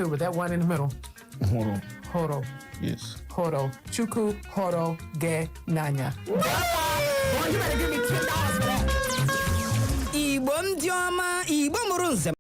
with that one in the middle. Horo. Horo. Yes. Horo. Chuku horo ge nanya. Boy, you better give me $10 for that. Igbo ndị ọma, Igbo mụrụ nze.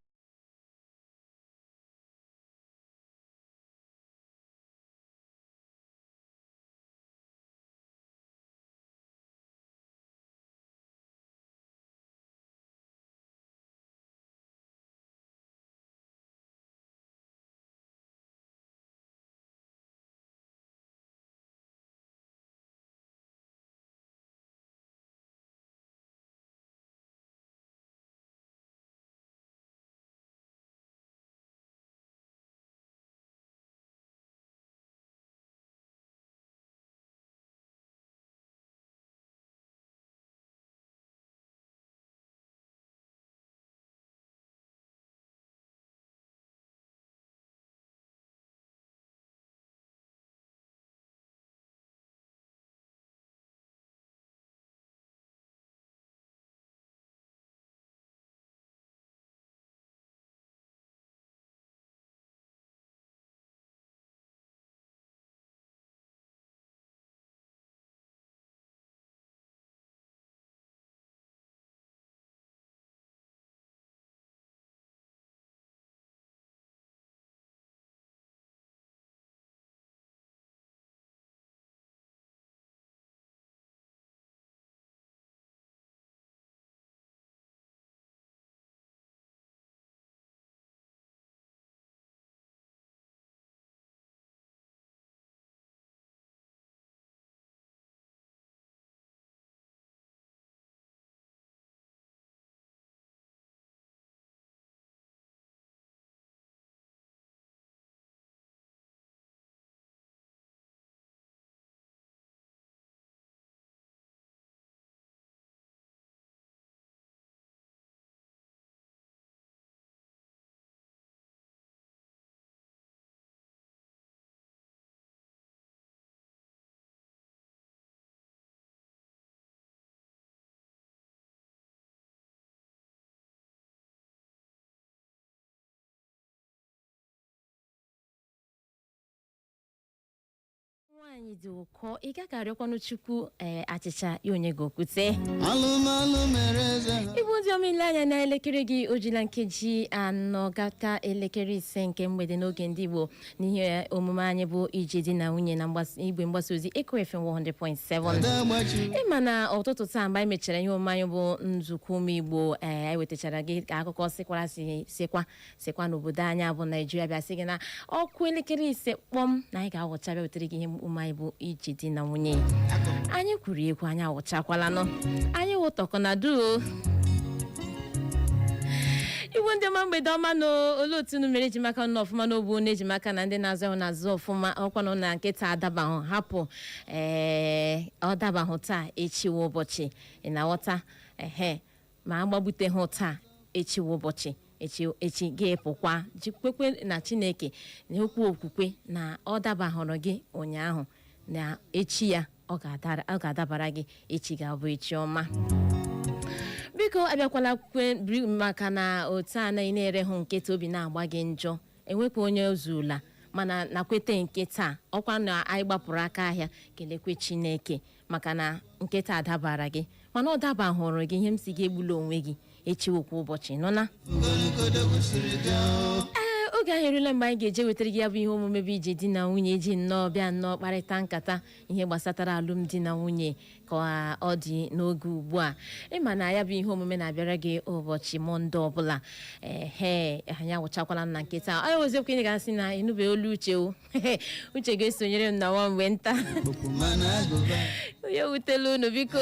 Nwaanyị dị ụkọ ị gaghị arịọkwanụ Chukwu achịcha ya onye gị okwute. Igbo ndị ọma ile anya na elekere gị ojila nkeji 4 gata elekere 5 nke mgbede n'oge ndị Igbo n'ihe omume anyị bụ Ije Di Na Nwuye na igwe mgbasa ozi Echo FM 100.7. Ịma na ọtụtụ taa mgbe anyị mechara ihe omume anyị bụ nzukọ ụmụ Igbo anyị wetachara gị ka akụkọ sikwa n'obodo anyị bụ Naijiria bịa sị gị na ọkụ elekere 5 kpọm na anyị ga-awụcha bịa wetere gị ihe omume anyị bụ Ije Di Na Nwunye. Anyị kwuru ekwu anyị awụchakwalanụ anyị wụtọkọ na duo Igbo ndị ọma mgbede ọma n'olu otu unu mere ejimaka nọ ọfụma n'ogbu na ejimaka na ndị na-azụ ahụ na-azụ ọfụma ọkwanụ na nkịta adabahụ hapụ ọ dabahụ taa echiwe ụbọchị ị na-aghọta ma agbagbute hụ taa echiwe ụbọchị echi ga-epụkwa jikwekwe na Chineke na okwu okwukwe na ọ dabahụrụ gị ụnyaahụ na echi ya ọ ga-adabara gị echi ga-abụ echi ọma. Biko abịakwala kwe maka na otu a na-ere hụ nkịta obi na-agba gị njọ enwekwa onye ozula mana nakwete nkịta ọkwa na anyị gbapụrụ aka ahịa kelekwe Chineke maka na nkịta adabara gị mana ọ dabahụrụ gị ihe m si gị egbula onwe gị echi okwu ụbọchị nọ na oge ahụ erule mgbe anyị ga-eje wetara gị ya bụ ihe omume bụ Ije Di Na Nwunye ji nnọọ bịa nnọọ kparịta nkata ihe gbasatara alụmdi na nwunye ka ọ dị n'oge ugbu a ịma na ya bụ ihe omume na-abịara gị ụbọchị Mọnde ọbụla anyị awụchakwala na nkịta anyị wezekwa ị ga-asị na ịnụbe olu Uche o Uche ga-esonyere m na nwa mgbe nta onye wutela unu biko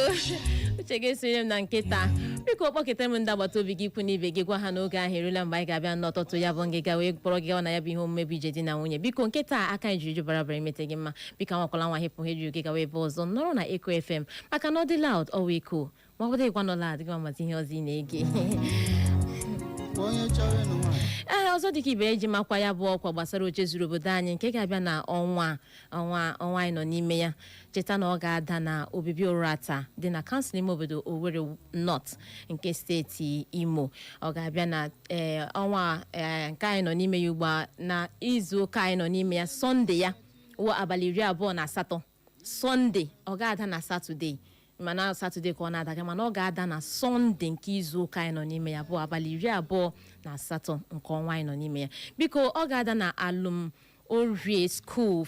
Uche ga-esonyere m na nkịta biko kpọkịta m ndị agbata obi gị ikwu na ibe gị gwa ha n'oge ahụ erule mgbe anyị ga-abịa n'ọtụtụ ya bụ ngịga wee kpọrọ gị na ya bụ ihe omume bụ Ije Di Na Nwunye biko nkịta aka anyị jiri bara bara imete gị mma biko nwakwala nwa hepụ he jiri gị gawa ebe ọzọ nọrọ na Echo FM maka na ọ dị loud ọwa iko ma ọ bụrụ ịgwa nọ loud gị ma mazi ihe ọzọ ị na-ege ọzọ dịka ibe eji makwa ya bụ ọkwa gbasara oche zuru obodo anyị nke ga-abịa na ọnwa anyị nọ n'ime ya. Cheta na ọ ga-ada na obibi ụrata dị na kansụl ime obodo Owerri North nke steeti Imo. Ọ ga-abịa na ọnwa nke anyị nọ n'ime ya ugbu a, na izu ụka anyị nọ n'ime ya, Sọnde ya wụ abalị 28 Sọnde. Ọ ga-ada na Satọde, mana Satọde ka ọ na-adaga, mana ọ ga-ada na Sọnde nke izu ụka anyị nọ n'ime ya bụ abalị 28 nke ọnwa anyị nọ n'ime ya. Biko ọ ga-ada na Alụmorie School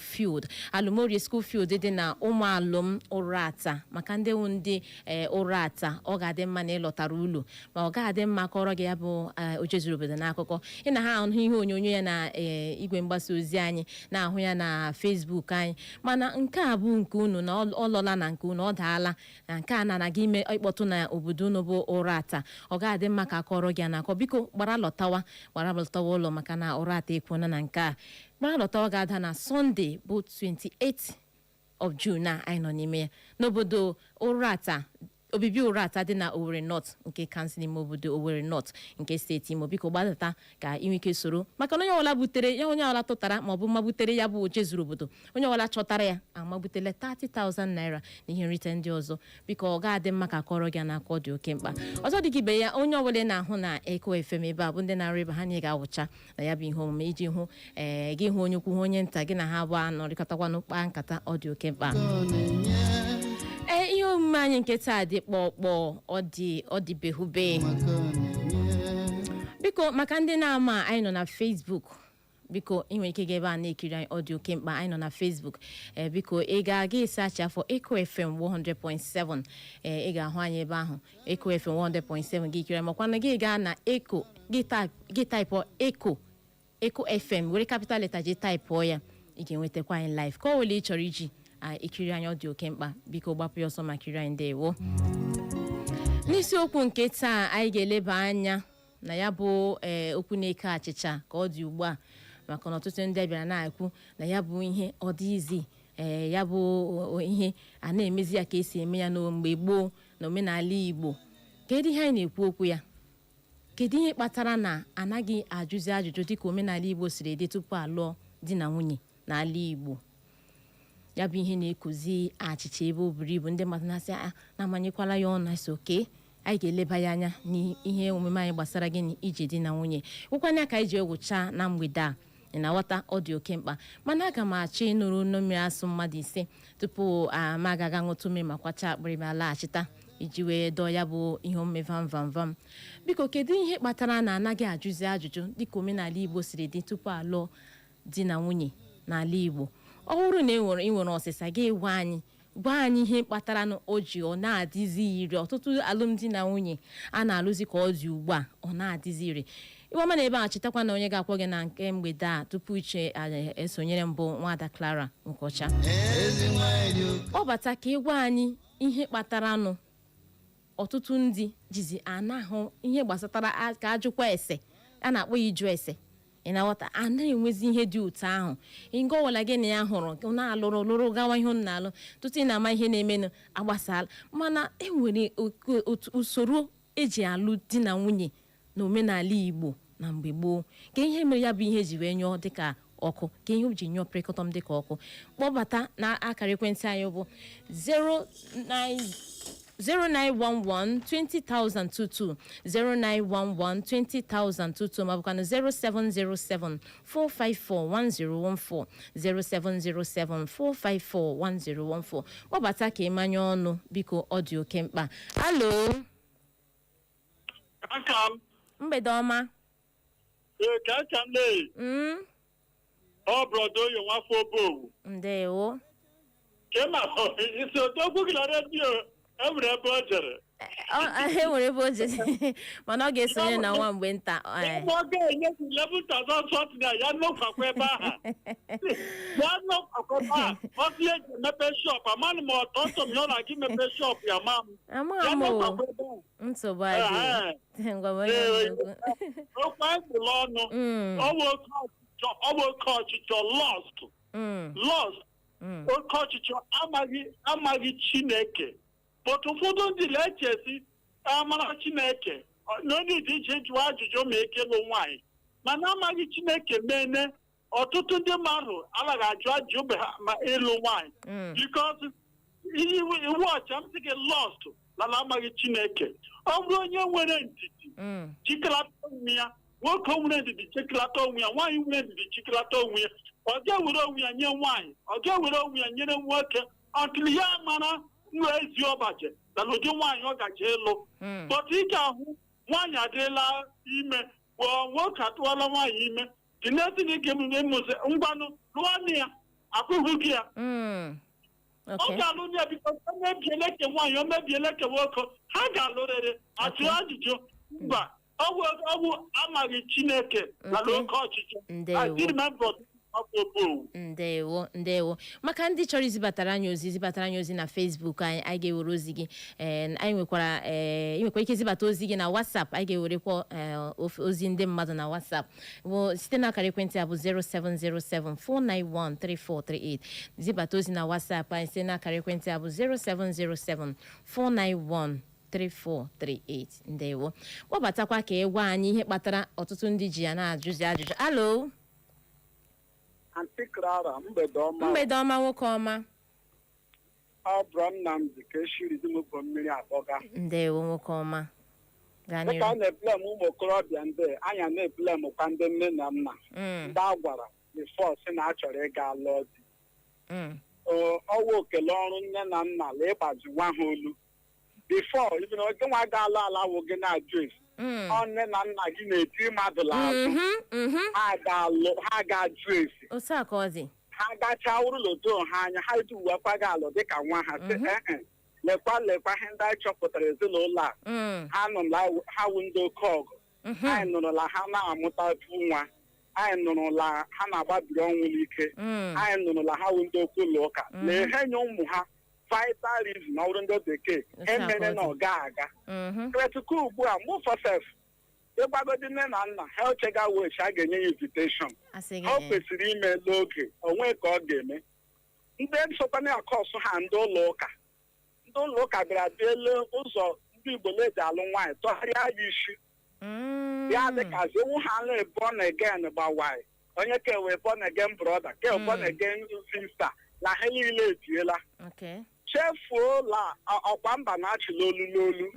Field dị na ụmụalụm ụrata. Maka ndị ụrata, ọ ga-adị mma na ịlọtara ụlọ, ma ọ ga-adị mma kọrọ gị ya bụ oche zuru obodo n'akụkọ. Ị na ha ahụ ihe onyonyo ya na igwe mgbasa ozi anyị, na-ahụ ya na Facebook anyị, mana nke a bụ nke unu na ọ lọla na nke unu ọ daala, na nke a na-anaghị ime ịkpọtụ na obodo unu bụ ụrata. Ọ ga-adị mma ka kọrọ gị n'akọ. Biko gbara lọtawa ụlọ, maka na ụrata ekwuona na nke a. Gbara lọtawa ga-ada na Sọnde bụ 28 of June na anyị nọ n'ime ya n'obodo ụrata, obibi ụrata dị na Owerri North nke kansụl ime obodo Owerri North nke steeti Imo. Biko gbadata ka ị nwee ike soro, maka na onye ọbụla butere ya, onye ọbụla tụtara ma ọ bụ mabutere ya bụ oche zuru obodo, onye ọbụla chọtara ya amabutele 30,000 naira na ihe nrite ndị ọzọ. Biko ọ ga-adị mma ka kọrọ gị na akọ dị oke mkpa. Ọzọ dị ka ibe ya, onye ọbụla na-ahụ na Eko FM ebe a bụ ndị na-arụ ebe ha nye ga-awụcha na ya bụ ihe omume iji hụ gị hụ onye ukwu hụ onye nta, gị na ha abụọ anọrịkọtakwa n'ụkpa nkata ọ dị oke mkpa. Ihe omume anyị nke taa dị kpọkpọ, ọ dị behube. Biko maka ndị na-ama, anyị nọ na Facebook. Biko ị nwere ike ebe a na-ekiri anyị, ọ dị oke mkpa. Anyị nọ na Facebook. Biko ị ga-aga ịsaachị afọ Eko FM 100.7. Ị ga-ahụ anyị ebe ahụ, Eko FM 100.7 gị kiri, makwa na gị gaa na Eko, gị taịpụ Eko FM, were capital letter ji taịpụọ ya, ị ga-enwetakwa anyị live. Ka ọ wele ị chọrọ iji ikiri anyị, ọ dị oke mkpa. Biko gbapụ ya ọsọ ma kiri anyị. Ndewo. N'isiokwu nke taa anyị ga-eleba anya na ya bụ okwu na-eke achịcha ka ọ dị ugbu a, maka na ọtụtụ ndị bịara na-ekwu na ya bụ ihe ọ dị izi, ya bụ ihe a na-emezi ya ka esi eme ya n'mgbe gboo na omenala Igbo. Kedu ihe anyị na-ekwu okwu ya? Kedu ihe kpatara na anaghị ajụzi ajụjụ dịka omenala Igbo siri dị tupu alụọ di na nwunye n'ala Igbo? Ya bụ ihe na-ekuzi achịcha ebe o buru ibu. Ndị mmadụ na-asị na-amanyekwala ya ọnụ, asị oke, anyị ga-eleba ya anya n'ihe omume anyị gbasara gịnị Ije Di Na Nwuye. Ụkwanya ka anyị ji egwucha na mgbede a, na-aghọta ọ dị oke mkpa. Mana aga m achọ ịnụrụ mmiri asụ mmadụ ise tupu ma agaga ṅụtụ mmiri ma kwacha akpịrị ma laghachita iji wee dọọ ya bụ ihe omume vam. Biko kedu ihe kpatara na anaghị ajụzi ajụjụ dịka omenala Igbo siri dị tupu alụọ di na nwunye n'ala Igbo? Ọ bụrụ na ị nwere ọsịsa gị gwa anyị ihe kpatara na o ji ọ na-adịzi ire. Ọtụtụ alụmdi na nwunye a na-alụzi ka ọ dị ugbu a, ọ na-adịzi ire. Iwema na ebe a, chetakwa na onye ga-akwọ gị na nke mgbede a tupu iche esonyere mbụ Nwada Clara Nkọcha. Ọ bata ka ịgwa anyị ihe kpatara nụ ọtụtụ ndị jizi anahụ ihe gbasatara ka ajụkwa ese, a na-akpọ ya ịjụ ese. Ị na-aghọta, a na-enwezi ihe dị otu ahụ. Ngo ọwụla gị na ya hụrụ na-alụrụ gawa ihe na-alụ, tutu ị na-ama ihe na-emenụ agbasala. Mana enwere usoro eji alụ di na nwunye na omenala Igbo na mgbe gboo. Ka ihe mere ya bụ ihe ji wee nyụọ dịka ọkụ, ka ihe ji nyụọ prịkọtọm dịka ọkụ. Kpọbata na akara ekwentị anyị bụ 0911-20,022 0911-20,022 ma bụkwa na 0707-454-1014 0707-454-1014. Kpọbata ka ịmanye ọnụ, biko ọ dị oke mkpa. Alo, mgbede ọma. Ọ brọdo oyo nwafọ obowu. Ndewo. Kema isi odogwu gị na redio enwere ebe o jere. Enwere ebe o jere mana ọ ga-esonye na nwa mgbe nta. Ọ ga-enye 11,000 something ya nọkwakwa ebe aha. Ya nọkwakwa ebe aha. Ọ dị eji mepe shop, amanụ m ọtọtọ m ya na gị mepe shop ya ma m. Ya nọkwakwa ebe aha. Nsogbu adị. Okwu ekwula ọnụ. Ọ bụ oke ọchịchọ lost. Oke ọchịchọ amaghị Chineke. But ụfọdụ ndị na-echesi amara Chineke, n'onye dị iche jụọ ajụjụ ma ekele nwaanyị mana amaghị Chineke mene ọtụtụ ndị mmadụ anaghị ajụ ajụjụ ma ịlụ nwaanyị because iwu ọcha m sị gị lost lala amaghị Chineke. Ọ bụrụ onye nwere ndidi chịkọlata onwe ya, nwoke nwere ndidi chịkọlata onwe ya, nwaanyị nwere ndidi chịkọlata onwe ya, ọ ga-ewere onwe ya nye nwaanyị, ọ ga-ewere onwe ya nyere nwoke ọtụlụ ya mara nwa ezi ọbaje na ụdị nwaanyị ọ gaje ịlụ. But ị ga-ahụ nwaanyị adịla ime nwoke atụọla nwaanyị ime dị n'ezi na ike emume mụzi ngwanụ lụọ ya akwụghị gị ya. Ọ ga-alụ ya biko o mebiela ke nwaanyị, o mebiela ke nwoke, ha ga-alụrịrị atụ ajụjụ mba ọ bụ amaghị Chineke na oke ọchịchị. Ndewo maka ndị chọrọ izibatara anyị ozi na Facebook anyị ga-ewere ozi gị anyị nwekwara ike izibata ozi gị na WhatsApp. Anyị ga-ewerekwa ozi ndị mmadụ na WhatsApp bụ site na akara ekwentị a bụ 07074913438. zibata ozi na WhatsApp anyị site na akara ekwentị a bụ 07074913438. ndewo kpọbatakwa ka ịgwa anyị ihe kpatara ọtụtụ ndị ji ya na-ajụzi ajụjụ. Alo mgbede ọma nwoke ọma. Ọ bụrụ Nnamdị ka eshiri dimụpụ mmiri akpọga. Ndewo nwoke ọma. Dịka a na-eblem ụmụ okorobịa ndị anya na-eblem kwa ndị nne na nna ndị a gwara bifo si na a chọrọ ịga lụọ di. Ọwa okele ọrụ nne na nna la ịgbazi nwa ha olu bifo ibi na oge nwa ga-alụ ala wụ gị na-ajụ esi ọ nne na nna gị na-eti mmadụ l'azụ ha ga-ajụ esi ha gachaa ụrụlodo ha anya ha duwekwa gị alụ dịka nwa ha sị lekwa ihe ndị anyị chọpụtara ezinụlọ a ha wụ ndị oke ọgụ anyị nụrụla ha na-amụtatu nwa, anyị nụrụla ha na-agbabiri ọnwụ n'ike, anyị nụrụla ha wụ ndị okwu ụlọ ụka na ihe nye ụmụ ha vital reason ọrụ ndị bekee emere na ọ ga-aga kretuka ugbu a mụ fọsef ịgbagodi nne na nna ha ochega wechi a ga-enye ya invitation ha kwesịrị ime n'oge onwe ka ọ ga-eme. Ndị nsokwana akọsụ ha ndị ụlọ ụka bịara biele ụzọ ndị Igbo na-eji alụ nwaanyị tọgharịa ya isi ya dịkazi ewu ha na born again gbawaị onye ka ewe born again brother ka ewe born again sister na ha niile ejiela chefuo la ọkwa mba na-achịla olu n'olu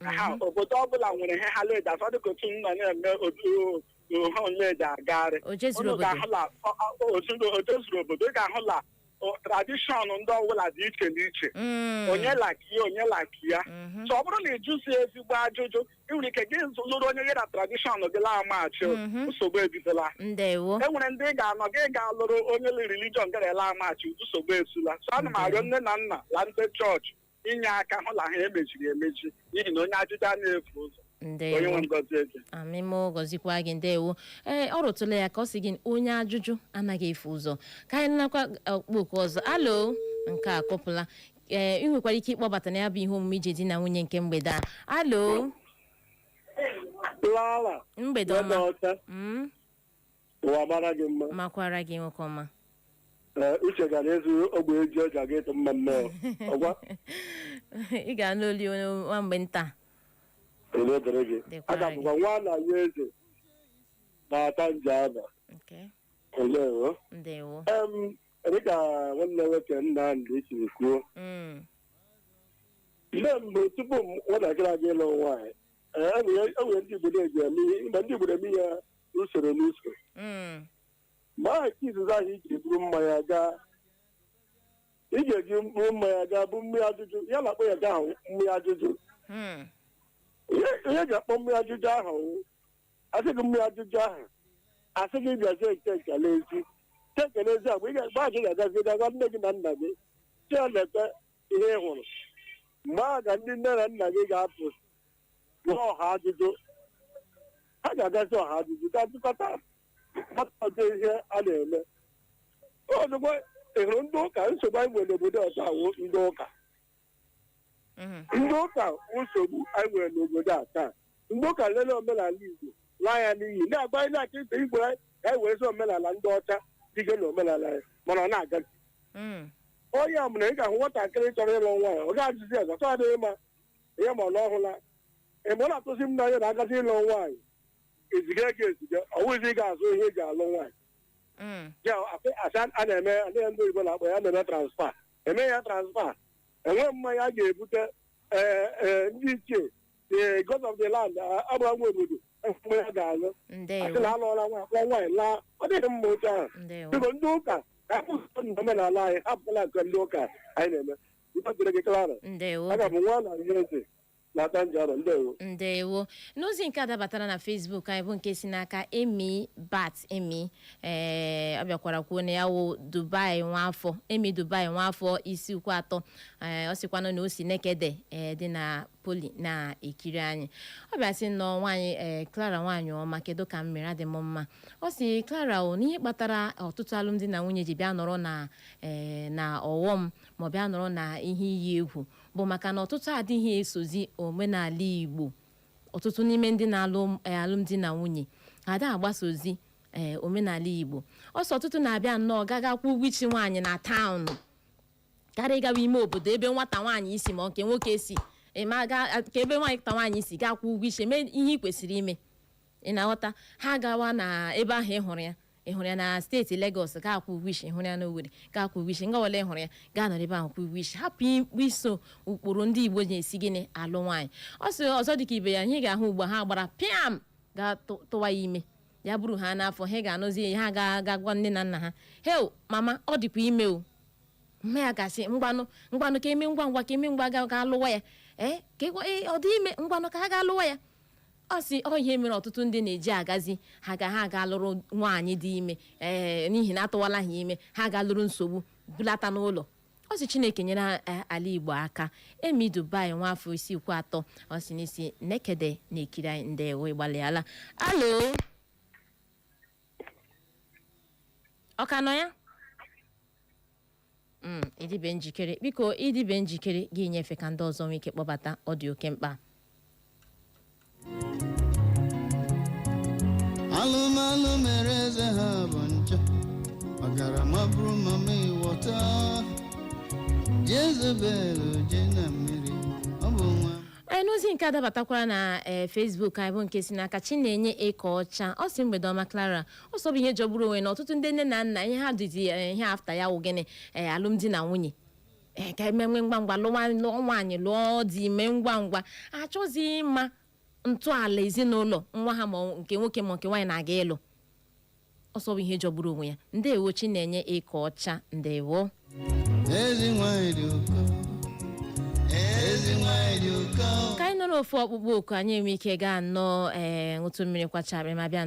ha obodo ọbụla nwere ihe ha leji asọ dịka otu nna na-eme oleji agagharị ojezuru obodo ị ga-ahụla tradishọn ndị ọbụla dị iche n'iche onye laki ya so ọ bụrụ na ịjụzi ezigbo ajụjụ ị nwere ike gị lụrụ onye gị na tradishọn gị lamachi nsogbu ebidola. Enwere ndị ị ga-anọ gị ga-alụrụ onye religion gara lamachi nsogbu esula. So ana m arịọ nne na nna la ndị chọọchị inye aka hụ na ha emechiri emechi n'ihi na onye ajụjụ a na-efu ụzọ onye nwe ngozi eze amịmụ gọzikwa gị. ndewo ọ rụtụla ya ka ọ sị gị onye ajụjụ anaghị efu ụzọ ka anyị nakwa okpoko ọzọ. Alo nke a kpọpụla ị nwekwara ike ịkpọbata na ya bụ ihe omume Ije Di Na Nwunye nke mgbede a. Alo mgbede ọma. makwara gị nwoke ọma. uche gara ezu ogbe eji ọja gị ịtụ mma mmụọ ị ga-anụ oli nwa mgbe nta aga bụkwa nwa na ya eze na-ata nje aba. Ndewo dịka nwanne nwoke Nnamdị siri kwuo mgbe tupu nwatakịrị aga ịlụ nwaanyị enwere ndị Igbo na-eji eme ihe mgbe ndị Igbo eme ya n'usoro ma aha nke izuzu ahụ iji buru mmanya gaa ị ga-eji buru mmanya gaa bụ mmiri ajụjụ ya na-akpọ ya gaa ahụ mmiri ajụjụ onye ga-akpọ mmiri ajụjụ ahụ asị gị mmiri ajụjụ ahụ asị gị bịazie nke ekele ezi agba gba gị ga-agazi gaga nne gị na nna gị chia na-ete ihe ị hụrụ mgbe ahụ ga ndị nne na nna gị ga-apụ ọha ajụjụ ha ga-agazi ọha ajụjụ ga-atụkọta mata ihe a na-eme. Ozugbo ị hụrụ ndị ụka nsogbu anyị nwere n'obodo ọzọ awụ ndị ụka nsogbu anyị nwere n'obodo a taa ndị ụka lele omenala Igbo laa ya n'iyi na-agba anyị na-aka ite Igbo anyị ka anyị werezi omenala ndị ọcha dịga na omenala ya mana ọ na-agazi onye a mụrụ ị ga-ahụ nwatakịrị chọrọ ịlụ nwaanyị ọ ga-ajụzi ọzọ tọ adịghị ma ihe ma ọ na ọhụla ebe ọ na-atụsi m n'anya na agazi ịlụ nwaanyị eziga ego eziga ọwụzi ga-azụ ihe eji alụ nwaanyị a na-eme adịghị ndị Igbo na-akpọ ya na-eme transfa eme ya transfa enwe mmanya a ga-ebute ndị ichie the god of the land agba nwa obodo mmanya ga-alụ asị na alụọla nwaanyị laa ọ dịghị mma otu ahụ biko ndị ụka ka akpụsọ na omenala anyị hapụla nke ndị ụka anyị na-eme dịre gị klara aga m nwa na ihe eze na-ata njọ ndewo n'ozi nke adabatara na Facebook anyị bụ nke si n'aka Emi Bat Emi ọ bịakwara kwuo na ya wụ Dubai nwafọ Emi Dubai nwafọ isi ukwu atọ ọ sịkwanụ na o si nekede dị na poli na-ekiri anyị ọ bịa sị nọ nwaanyị Clara nwaanyị ọma kedu ka m mere adị m mma ọ sị Clara o n'ihe kpatara ọtụtụ alụmdi na nwunye ji bịa nọrọ na ọghọm ma ọ bịa nọrọ na ihe iyi egwu bụ maka na ọtụtụ adịghị esozi omenala Igbo ọtụtụ n'ime ndị na-alụ alụmdi na nwunye ada agbasozi omenala Igbo ọsọ ọtụtụ na-abịa nnọọ gagakwa ụgwọ ichi nwaanyị na taụnụ karịa ịgawa ime obodo ebe nwata nwaanyị isi ma nke nwoke si ka ebe nwaanyị si gakwa ụgwọ ichi mee ihe ị kwesịrị ime ị na-aghọta ha gawa na ebe ahụ ị hụrụ ya na steeti Lagos ga-akwụ ụgwọ isi hụrụ ya n'Owerri ga-akwụ ụgwọ isi nga wele hụrụ ya gaa nọrọ ebe ahụ kwụ ụgwọ isi hapụ iso ụkpụrụ ndị Igbo na-esi gịnị alụ nwaanyị ọ sị ọzọ dịka ibe ya ihe ga-ahụ ugbo ha gbara pịam ga-tụwa ya ime ya bụrụ ha n'afọ ha ga-anụzi ha ga-agwa nne na nna ha heo mama ọ dịkwa ime o mma ya gasị ngwanụ ka eme ngwa ngwa ka eme ngwa ga-alụwa ya ka ọ dị ime ngwanụ ka ha ga-alụwa ya ọ sị ọ ihe mere ọtụtụ ndị na-eji agazi ha ga-alụrụ nwaanyị dị ime n'ihi na atụwala ha ime ha ga-alụrụ nsogbu bulata n'ụlọ ọ sị Chineke nyere ala Igbo aka Emi Dubai nwafọ isi ukwu atọ ọ sị n'isi nekede na-ekiri anyị ndewo ịgbalịala alo ọ ka nọ ya ịdịbe njikere biko ịdịbe njikere gị nyefe ka ndị ọzọ nwee ike kpọbata ọ dị oke mkpa alụmalụ mere eze ha bụ ncha ọgarama bụrụ mama ịwọta Jezebel je na mmiri ọ bụ nwa n'ozi nke adabatakwara na Facebook anyị bụ nke si n'aka Chinenye Eke Ọcha ọ sị mgbede ọma Clara ọ sọ bụ ihe jọgburu onwe na ọtụtụ ndị nne na nna ihe ha dịzi ihe afta ya wụ gịnị alụmdi na nwunye ka emenwe ngwa ngwa lụọ nwaanyị lụọ dị ime ngwa ngwa achọzi ịma ntọala ezinụlọ nwa ha ma nke nwoke ma nke nwaanyị na-aga ịlụ ọsọ bụ ihe jọgburu onwe ya ndewo Chinenye Eke Ọcha ndewo ezi nwaanyị dị ụkọ ka anyị nọ n'ofu ọkpụkpụ oku anyị enwe ike gaa nnọọ ṅụtụ mmiri kwachara ma bịa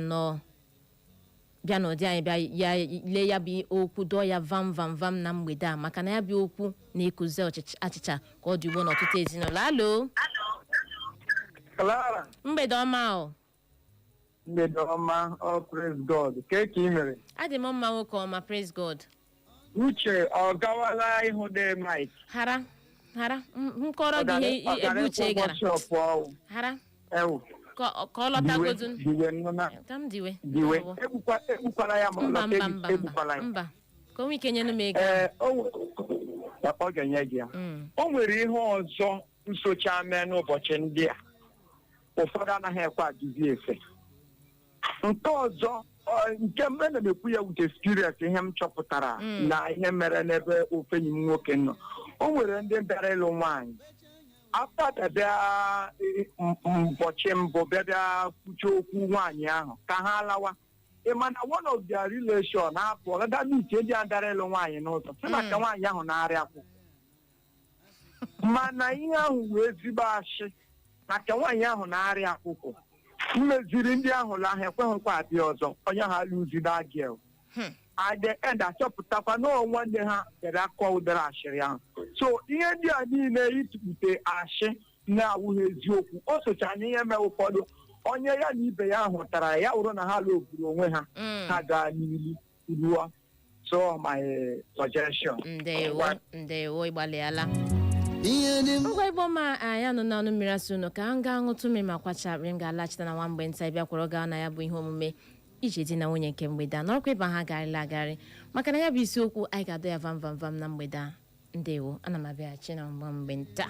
n'ụdị anyị bịa ya lee ya bụ okwu dọọ ya vam vam vam na mgbede a maka na ya bụ okwu na-ekuzi achịcha ka ọ dị ugbo n'ọtụtụ ezinụlọ alo Clara mgbede ọma o mgbede ọma praise God ka ị mere adị m mma nwoke ọma praise God Uche ọ gawala ịhụ dị Mike hara nkọrọ gị ihe ebe Uche gara hara ka ọ lọtagodu ka m diwe egbukwala ya ma mba ka o nwee ike nyenu m ego ọ ga-enye gị ya o nwere ihe ọzọ nsocha mee n'ụbọchị ndị a ụfọdụ anaghị ekwe ajụzi efe nke ọzọ nke mgbe na-ekwu ya wute experience ihe m chọpụtara na ihe mere n'ebe ofe enyi m nwoke nọ o nwere ndị bịara ịlụ nwaanyị after bịa ụbọchị mbụ bịa kwuche okwu nwaanyị ahụ ka ha lawa ịmana one of their relation apụ ọgada n'ite ndị a bịara ịlụ nwaanyị n'ụzọ sị maka nwaanyị ahụ na-arịa akwụ mana ihe ahụ wee ezigbo ashị maka nwaanyị ahụ na-arịa akwụkwọ mmeziri ndị ahụ la ahụ ekweghịkwa abịa ọzọ onye ha lụzida gel ed achọpụtakwa na nwanne ha bịara akọ ụdara ashịrị ahụ so ihe ndị a niile ịtụpụte ashị na-awụghị eziokwu o socha na ihe mee ụfọdụ onye ya na ibe ya hụtara ya wụrụ na ha lụgburu onwe ha ha gaa n'ilu ruo so my suggestion ndewo ịgbalịala ngwa igbo ma ya nọ n'ọnụ mmiri asị unu ka m gaa ṅụtụ mmiri ma kwachara m ga-alachita na nwa mgbe nta bịa kwọrọ gaa na ya bụ ihe omume ije di na nwunye nke mgbede a nọrọkwa ịba ha garịla agarị maka na ya bụ isiokwu anyị ga-adọ ya vam vam vam na mgbede a ndewo ana m abịaghachi na mgbe nta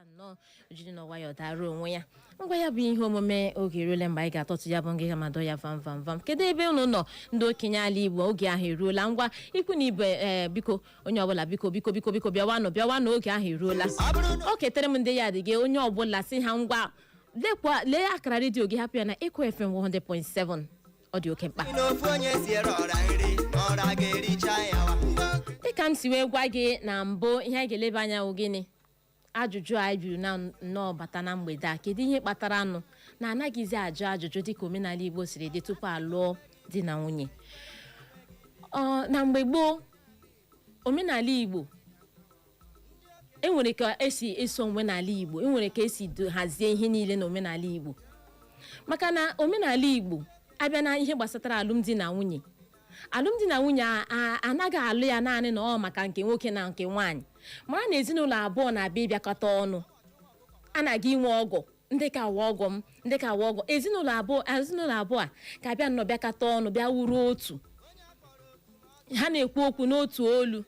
anọ jiri n'ọwa dara onwe ya ngwa ya bụ ihe omume oge eruola mgbe anyị ga-atọtụ ya bụ ngịga mado ya vam kedu ebe unu nọ ndị okenye ala Igbo oge ahụ eruola ngwa ikwu na ibe biko onye ọbụla biko bịawanụ oge ahụ eruola o ketere m ndị ya dị gị onye ọbụla si ha ngwa lee akara redio gị hapụ ya na Eco FM 100.7 ọ dị oke mkpa dịka m si wee gwa gị na mbụ ihe anyị ga-eleba anya bụ gịnị ajụjụ anyị jụrụ na nnọọ bata na mgbede a kedu ihe kpatara nụ na anaghịzi ajụ ajụjụ dịka omenala Igbo siri dị tupu alụọ di na nwunye na mgbe gboo omenala Igbo enwere ka esi eso omenala Igbo enwere ka esi hazie ihe niile na omenala Igbo maka na omenala Igbo abịa na ihe gbasatara alụmdi na nwunye anaghị alụ ya naanị na ọ maka nke nwoke na nke nwaanyị mara na ezinụlọ abụọ na-abịa ịbịakọta ọnụ anaghị inwe ọgọ ndị ka awa ọgọ m ndị ka awa ọgọ ezinụlọ abụọ a ka abịa nnọọ bịakọta ọnụ bịa wuru otu ha na-ekwu okwu n'otu olu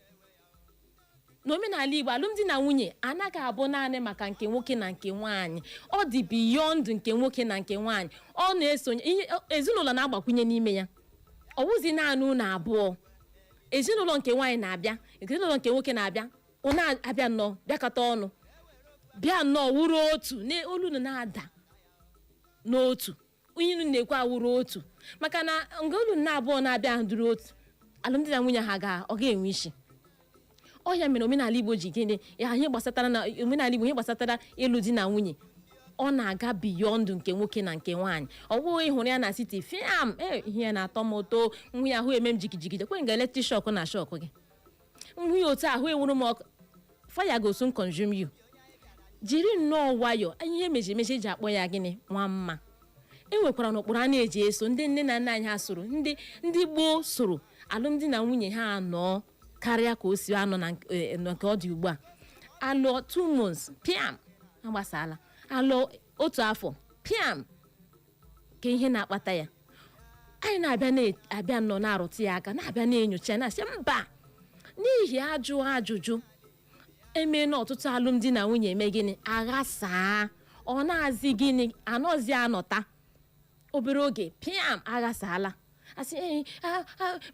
n'omenala Igbo alụmdi na nwunye anaghị abụ naanị maka nke nwoke na nke nwaanyị ọ dị beyond nke nwoke na nke nwaanyị ọ na-esonye ezinụlọ na-agbakwunye n'ime ya ọ wụzi naanị ụlọ abụọ ezinụlọ nke nwaanyị na-abịa ezinụlọ nke nwoke na-abịa ụna abịa nnọọ bịakọta ọnụ bịa nnọọ wuru otu olu na-ada n'otu onye unu na-ekwu awụrụ otu maka na nga olu na-abụọ na-abịa duru otu alụmdi na nwunye ha ọ ga-enwe isi ọ ya mere omenala Igbo ji gịnị ya ihe gbasatara na omenala Igbo ihe gbasatara ịlụ di na nwunye ọ na-aga beyond nke nwoke na nke nwaanyị ọ bụghị ịhụrụ ya na siti fiam ihe ya na-atọ m ụtọ nhụ ya ahụ eme m jigijigide kwe nga eletrik shọk na shọk gị nhụ ya otu ahụ enwuru m ọkụ fire go soon consume you jiri nnọọ nwayọ ihe emeji eji akpọ ya gịnị nwa mma enwekwara n'ụkpụrụ a na-eji eso ndị nne na nna anyị ha soro ndị gboo soro alụmdi na nwunye ha anọ karịa ka o si anọ na nke ọ dị ugbu a alụọ 2 months piam agbasala alụọ 1 afọ piam ka ihe na-akpata ya anyị na-abịa nnọọ na-arụtụ ya aka na-abịa na-enyocha na-asị mba n'ihi ajụjụ eme na ọtụtụ alụmdi na nwunye eme gịnị aghasaa ọ na-azị gịnị anọzi anọta obere oge piam aghasaala asị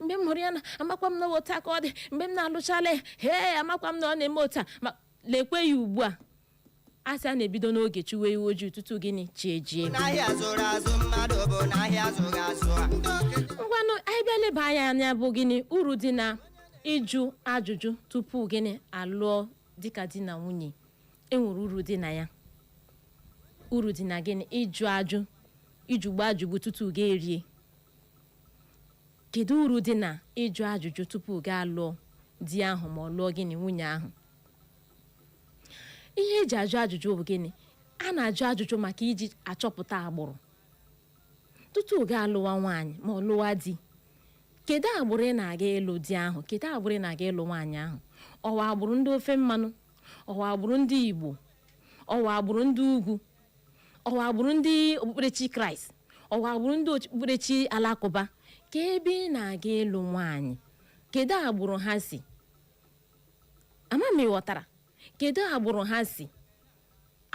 mgbe m hụrụ ya na amakwa m na otu aka ọ dị mgbe m na-alụchala ya amakwa m na ọ na-eme otu a ma lekwe ya ugbu a asị a na-ebido n'oge chụwa iwe ojii tutu gịnị chi ejie ngwanụ anyị bịa leba anya bụ gịnị uru dị na ịjụ ajụjụ tupu gịnị alụọ dịka di na nwunye enwere uru dị na ya uru dị na gịnị ijugbo ajụjụ tutu ga-erie kedu uru dị na ịjụ ajụjụ tupu gaa lụọ di ahụ ma ọ lụọ gịnị nwunye ahụ ihe eji ajụ ajụjụ bụ gịnị a na-ajụ ajụjụ maka iji achọpụta agbụrụ tutu gaa lụwa nwaanyị ma ọ lụwa di kedu agbụrụ ị na-aga ịlụ di ahụ kedu agbụrụ ị na-aga ịlụ nwaanyị ahụ ọwa agbụrụ ndị ofe mmanụ ọwa agbụrụ ndị Igbo ọwa agbụrụ ndị ugwu ọwa agbụrụ ndị okpukperechi Kraịst ọwa agbụrụ ndị okpukperechi Alakụba ka ebe ị na-aga ịlụ nwaanyị kedu agbụrụ ha si ama m ịghọtara kedu agbụrụ ha si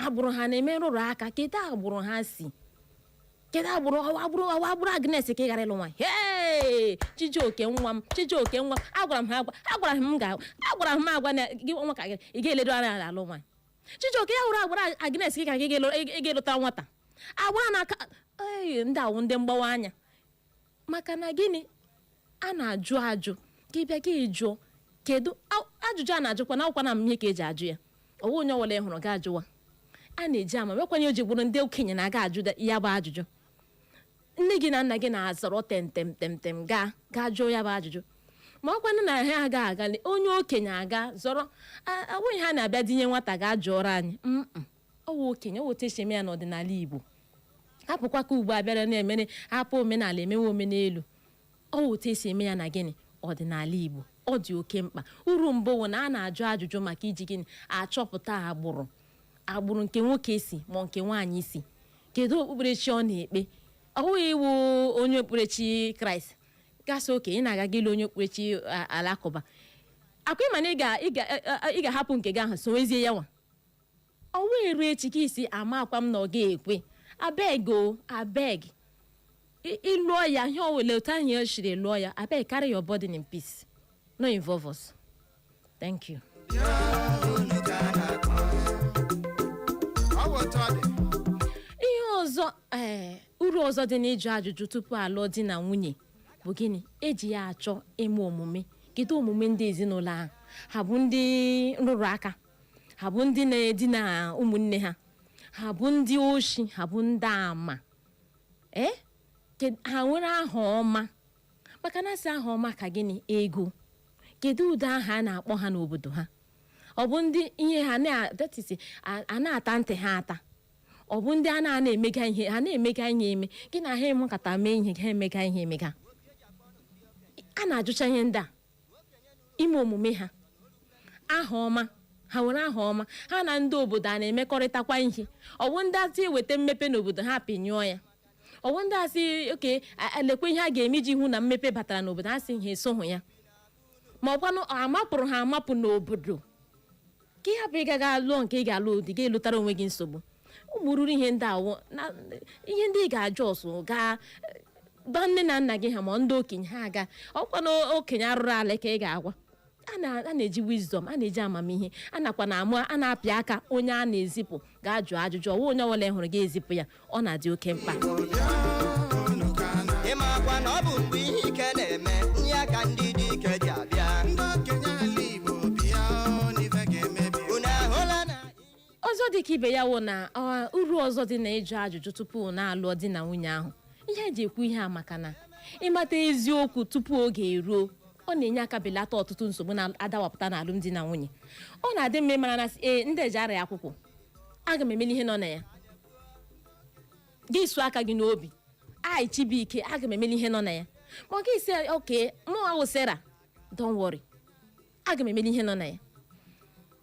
agbụrụ ha na-eme nrụrụ aka kedu agbụrụ ha si kedu agbụrụ agbụrụ Agnes ka ị gara ịlụ nwaanyị Chijioke nwa m agwara m agwa na gị nwa ka ị ga-eledo anya alụ nwaanyị Chijioke ya hụrụ agbụrụ Agnes ka ị ga-elụta nwata agbụrụ na aka ndị awụ ndị mgbawa anya maka na gịnị a na-ajụ ka ịbịa gị jụọ kedu ajụjụ a na-ajụkwa na akwụkwa na ihe ka eji ajụ ya ọwụ onye ọwụla ị hụrụ ga ajụwa a na-eji ama mekwanye o ji gburu ndị okenye na-aga ajụ ya bụ ajụjụ nne gị na nna gị na-azọrọ tem ga jụọ ya bụ ajụjụ ma ọkwanụ na ha aga onye okenye aga zọrọ awụghị ha na-abịa dinye nwata ga jụọrọ anyị ọwụ okenye otu esi eme ya n'ọdịnala Igbo hapụkwa ka ugbo abịara na-emere hapụ omenala emewe omenelu ọ otu esi eme ya na gịnị ọdịnala Igbo ọ dị oke mkpa uru mbụ bụ na a na-ajụ ajụjụ maka iji gịnị achọpụta agbụrụ nke nwoke si ma nke nwaanyị si kedu okpukperechi ọ na-ekpe ọ bụghị iwu onye okpukperechi Kraịst gasị oke ị na-aga gịlụ onye okpukperechi Alakụba akwa ịma na ị ga-ahapụ nke gị ahụ sonwezie ya nwa ọ wee ruo echi ka isi amakwa m na ọ ga-ekwe abeg ịlụọ ya ihe ọ wele otu ahụ ya shiri lụọ ya abeg carry your burden in peace no involve us. Thank you. Ihe ọzọ uru ọzọ dị n'ịjụ ajụjụ tupu alụọ di na nwunye bụ gịnị? Eji ya achọ ime omume. Kedu omume ndị ezinụlọ ahụ? Ha bụ ndị nrụrụ aka, ha bụ ndị na-edina ụmụnne ha, ha bụ ndị oshi, ha bụ ndị ama ha nwere aha ọma? Maka na asị aha ọma ka gịnị? Ego. Kedu ụdị aha a na-akpọ ha n'obodo ha? Ọ bụ ndị ihe ha na-ata ntị ha ata? Ọ bụ ndị a na-emega ihe ha na-emega ihe eme gị na ha emekata mee ihe ha emega ihe emega? A na-ajụcha ihe ndị a. Ime omume ha, aha ọma, ha nwere aha ọma? Ha na ndị obodo a na-emekọrịtakwa ihe? Ọ bụ ndị asị eweta mmepe n'obodo ha pịnyụọ ya? Ọ bụ ndị asị oke lekwe ihe a ga-eme iji hụ na mmepe batara n'obodo ha si ha esoghị ya? Ma ọkwanụ amapụrụ ha amapụ n'obodo ka ị hapụ ịgaga alụọ nke ị ga-alụ dị ga elụtara onwe gị nsogbu? Ụmụ ruru ihe ndị awụ na ihe ndị ị ga-ajụ ọsụ gaa gba nne na nna gị ha ma ndị okenye ha aga. Ọkwanụ okenye arụrụ ala ka ị ga-agwa? A na-eji wisdom, a na-eji amamihe, a nakwa na amụ a na-apịa aka onye a na-ezipụ ga-ajụ ajụjụ. Ọwụ onye ọbụla hụrụ gị ezipụ ya, ọ na-adị oke mkpa. Ịmakwa na ọ bụ mgbe ihe ike na-eme ya ka ndị dị ike ji abịa. Ndị okenye ala Igbo bịa n'ife ga-emebi. Unu ahụla na ọzọ dị ka ibe ya wụ na uru ọzọ dị na ịjụ ajụjụ tupu na-alụọ di na nwunye ahụ. Ihe eji ekwu ihe a maka na ịmata eziokwu tupu oge eruo ọ na-enye aka belata ọtụtụ nsogbu na-adawapụta n'alụmdi na nwunye. Ọ na-adị mma mara na ndị eji ara ya akwụkwọ aga m emeli ihe nọ na ya. Gị sụọ aka gị n'obi Chibuike aga m emeli ihe nọ na ya. Ma ọ gị sị oke mụ awụ Sera, don't worry, aga m emeli ihe nọ na ya.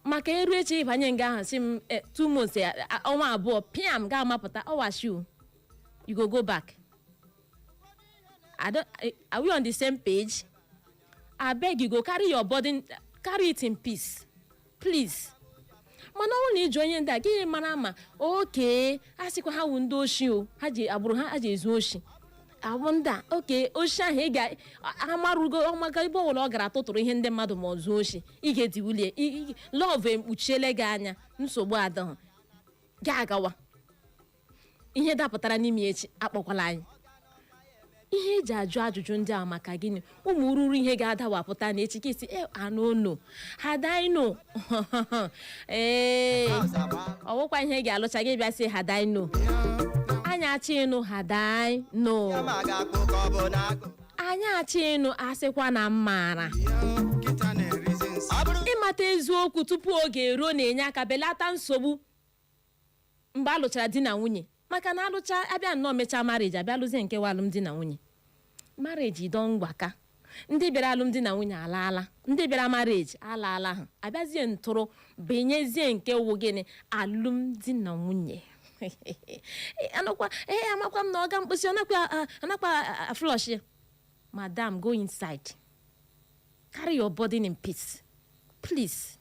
Maka eru echi ịbanye nga ahụ si m 2 months ọnwa abụọ pịam ga-amapụta ọwashu, you go back. Are we on the same page? I beg you, go carry your burden, carry it in peace, please. Mana ọ na ịjụ onye ndị a gị mara ma oke asịkwa ha wụ ndị oshi o, ha ji agbụrụ ha ji ezu oshi abụ ndị a oke oshi ahụ ị ga-amarugo ọmaga ebe ọbụla ọ gara tụtụrụ ihe ndị mmadụ ma ọ zuo oshi ị ga-ediwulie lọvụ ekpuchiele gị anya, nsogbu adịghị gị agawa. Ihe dapụtara n'ime echi akpọkwala anyị. Ihe eji ajụ ajụjụ ndị a maka gịnị? Ụmụ ruru ihe ga-adawapụta na echi ka isi anono hadaino ọwụkwa ihe ga-alụcha gị bịa sị hadaino anya achị ịnụ hadaino anya achị ịnụ asịkwa na mmara. Ịmata eziokwu tupu oge eruo na-enye aka belata nsogbu mgbe alụchara di na nwunye. Maka na alụcha abịa nnọọ mechaa marriage abịa lụzie nke wa alụmdi na nwunye. Marriage dọ ngwaka. Ndị bịara alụmdi na nwunye alaala, ndị bịara marriage alaala ha. Abịazie ntụrụ benyezie nke wụ gịnị? Alụmdi na nwunye. Amakwa m na ọ ga mkposi anakwa flush. Madam, go inside. Carry your burden in peace, please.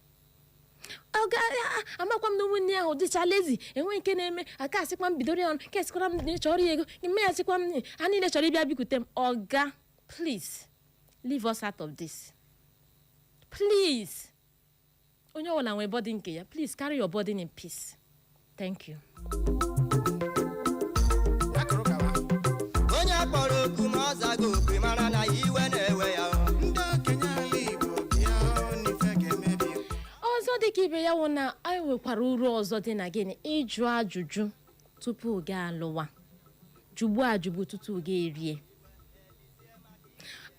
Amakwa m na ụmụnne ahụ dịcha lezi enwe nke na-eme aka asịkwa m bidoro ya ọnụ ka esikwara m chọrọ ego ime ya sịkwa m ha niile chọrọ ịbịa bikwute m. Oga, please leave us out of this, please. Onye ọbụla nwere body nke ya, please carry your burden in peace. Thank you. onye akpọrọ oku ma ọ zago okwe mara na iwe na-ewe ya. Ndị okenye ala Igbo bịa n'ife ga-emebi. Ọzọ dị ka ibe ya wụ na anyị nwekwara uru ọzọ dị na gịnị? Ịjụ ajụjụ tupu oge alụwa, jụgbu ajụgbu tupu oge erie.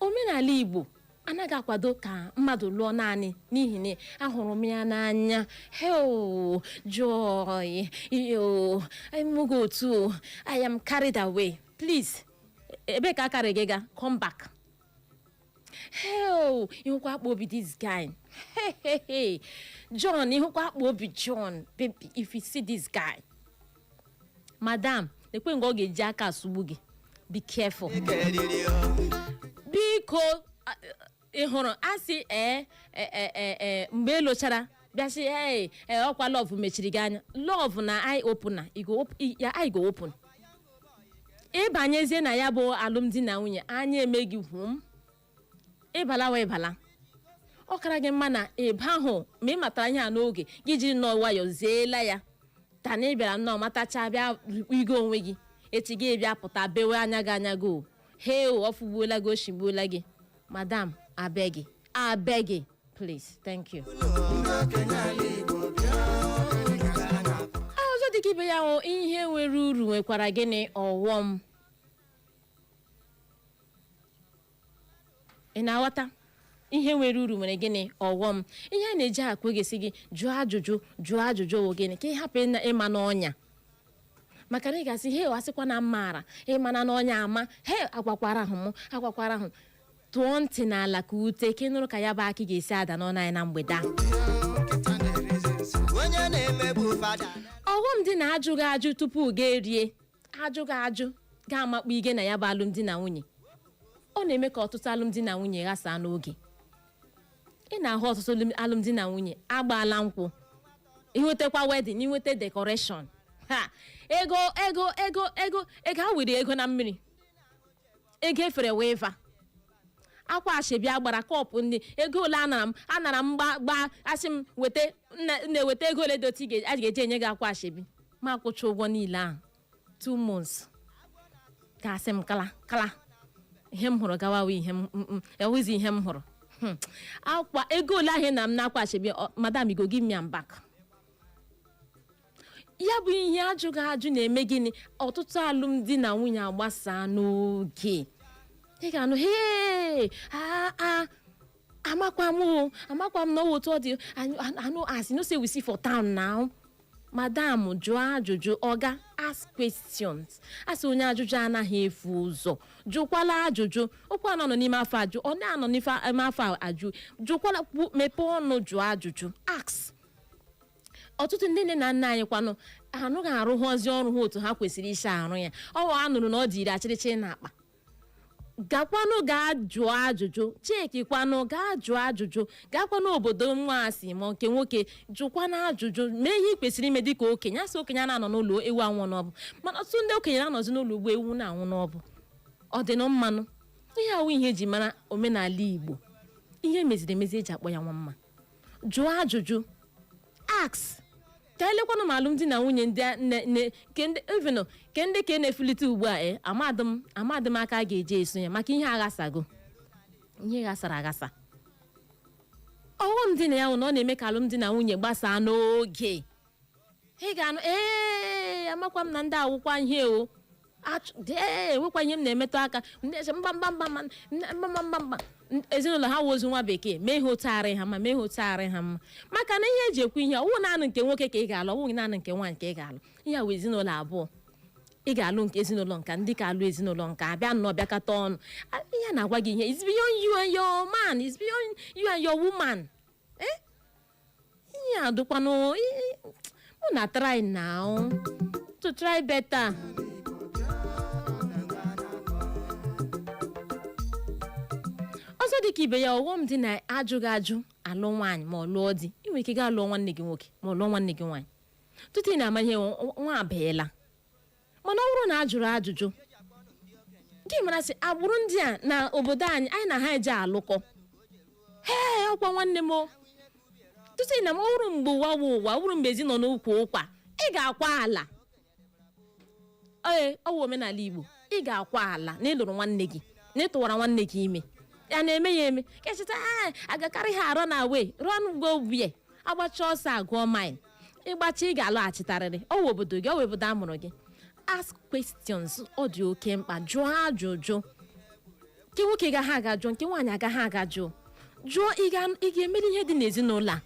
Omenala Igbo anaghị akwado ka mmadụ lụọ naanị n'ihi na ahụrụ m ya n'anya, joy, mụgo otu, I am carried away. Please, ebe ka akarị gị ga, come back. Ịhụkwa akpa obi this guy. John, ịhụkwa akpa obi John. Baby, if you see this guy, madam, lekwe nga ọ ga-eji aka asụgbu gị. Be careful. Biko ị hụrụ asị mgbe elochara bịa sị ọkwa love mechiri gị anya. Love na eye opener, ya eye go open. Ịbanyezie na ya bụ alụmdi na nwunye, anya eme gị hụm. Ịbala wa ịbala. Ọ kara gị mma na ebe ahụ ma ị matara ihe a n'oge gị jiri nnọọ nwayọọ zeela ya. Ta na ị bịara nnọọ matacha bịa igo onwe gị. Echi gị bịa pụta bewe anya gị anya gị. Hey, ọfụgbuola gị, oshigbuola gị. Madam, I beg you, please, thank you. Ọzọ dịka ibe ya ihe nwere uru nwekwara gịnị ọghọm. Ị na-aghọta? Ihe nwere uru nwere gịnị ọghọm. Ihe a na-eji akwa gesi gị jụọ ajụjụ wụ gịnị ka ị hapụ ịma n'ọnya. Maka na ị gasị he wasịkwa na mmara ịmana n'ọnya ama agwakwara ahụ tụọ ntị n'ala ka ute ka ị nụrụ ka ya bụ akị ga-esi ada n'ọnụ anyị na mgbede a. Ọghọm dị na ajụghị ajụ tupu ga-erie, ajụghị ajụ ga-amakpu ige na ya bụ alụmdi na nwunye. Ọ na-eme ka ọtụtụ alụmdi na nwunye ghasaa n'oge. Ị na-ahụ ọtụtụ alụmdi na nwunye agbaala nkwụ, inwetakwa wedding, inweta decoration. Ego ha wiri ego na mmiri. Ego efere weva. Akwa ashebi agbara kọpụ ndị ego ole anara m gba asị m na-eweta ego ole doti a ga-eji enye gị akwa ashebi ma akwụcha ụgwọ niile ahụ 2 months ka asị m kala ihe m hụrụ gawawa ewuzi ihe m hụrụ. Akwa ego ole ahụ na m na-akwa ashebi, madam go give me am back. Ya bụ ihe ajụghị ajụ na-eme gịnị ọtụtụ alụmdi na nwunye agbasaa n'oge. Ị ga-anụ amakwa m na otu ọ dị anụ as no say we see for town now. Madam jụọ ajụjụ, oga ask questions. Asị onye ajụjụ anaghị efu ụzọ. Jụkwala ajụjụ. Okwu anọ n'ime afọ ajụ, ọ na-anọ n'ime afọ ajụ. Jụkwala, mepee ọnụ jụọ ajụjụ. Ask. Ọtụtụ ndị nne na nna anyị kwanụ anụghị arụghọzi ọrụ ha otu ha kwesịrị isi arụ ya. Anụrụ na ọ dịrị achịrịchị n'akpa. Gakwanụ gaa jụọ ajụjụ, chekikwanụ gaa jụọ ajụjụ, gakwanụ obodo nwa asị ma nke nwoke jụkwana ajụjụ, mee ihe kwesịrị ime dịka okenye. Asị okenye na-anọ n'ụlọ ewu anwụ n'ọbụ, mana ọtụtụ ndị okenye na-anọzi n'ụlọ ugbo ewu na-anwụ n'ọbụ. Ọ dị na mmanụ. Ihe awụ ihe eji mara omenala Igbo. Ihe meziri emezi eji akpọ ya nwa mma. Jụọ ajụjụ. Ask. Ka elekwanụ ma alụmdi na nwunye ndị ke ndị ka na-efulite ugbu a amadị m aka a ga-eji eso ya maka ihe aghasago. Ihe ghasara aghasa. Ọghọm dị na ya na ọ na-eme ka alụmdi na nwunye gbasaa n'oge. Ị ga-anụ amakwa m na ndị awụkwa ihe enwekwa ihe m na-emetụ aka mba ezinụlọ ha wozu nwa bekee mee ha otegharị ha mma maka na ihe eji ekwu ihe ọwụ naanị nke nwoke ka ị ga-alụ, ọwụ naanị nke nwaanyị ka ị ga-alụ. Ihe a wụ ezinụlọ abụọ. Ị ga-alụ nke ezinụlọ nka, ndị ka alụ ezinụlọ nka abịa nnọọ bịakọta ọnụ. Ihe na-agwa gị ihe is beyond you and your man, is beyond you and your woman. Ihe adụkwanụ na try now to try better. Ọzọ dịka ibe ya ọghọm dị na ajụghị ajụ alụ nwaanyị ma ọ lụọ di. Ị nwere ike gaa lụọ nwanne gị nwoke ma ọ lụọ nwanne gị nwaanyị. Tutu ị na-ama ihe nwa abeela. Mana ọ bụrụ na ajụrụ ajụjụ gị mara sị agbụrụ ndị a na obodo anyị na ha eje alụkọ. Ọkwa nwanne m. Tutu ị na-ama ọhụrụ mgbe ụwa ọhụrụ mgbe ezinụlọ n'ukwu ụkwa ị ga-akwa ala. Ọ wụ omenala Igbo. Ị ga-akwa ala na ịlụrụ nwanne gị na ịtụwara nwanne gị ime. Ya na-eme ya eme ka echeta agakarị ha arọ na wee run go wie agbacha ọsọ agụọ mine ịgbacha ị ga-alọghachitarịrị. Ọ wụ obodo gị, ọ wụ obodo a mụrụ gị. Ask questions. Ọ dị oke mkpa. Jụọ ajụjụ. Nke nwoke gaghị aga jụọ, nke nwaanyị agaghị aga jụọ. Jụọ ị ga-emeli ihe dị n'ezinụlọ a.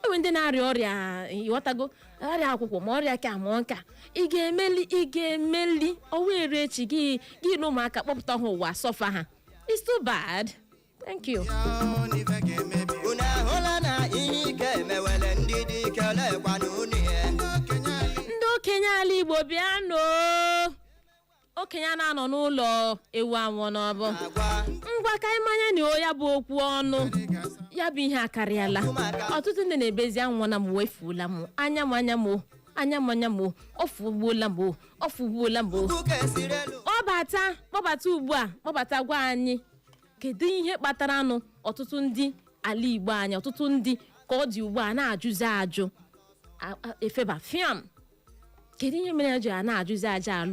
Enwe ndị na-arịa ọrịa ịghọtago ọrịa akwụkwọ ma ọrịa ka ma nka ị ga-emeli ọwa ere echi gị na ụmụaka kpọpụta ha ụwa sọfa ha. It's too bad. Thank you. Ndị okenye ala Igbo bịanụ. okenye na-anọ n'ụlọ ewu anwụ n'ọbụ ngwa ka mmanya na ya bụ okwu ọnụ ya bụ ihe akarịala ọtụtụ ndị na-ebezi anwụ na m wefuola m anya m ọfụgbuola m kpọbata ugbu a kpọbata gwa anyị kedu ihe kpatara anụ ọtụtụ ndị ala Igbo anyị ọtụtụ ndị ka ọ dị ugbu a na-ajụzi ajụ efeba fiam kedu ihe mere eji na-ajụzi aja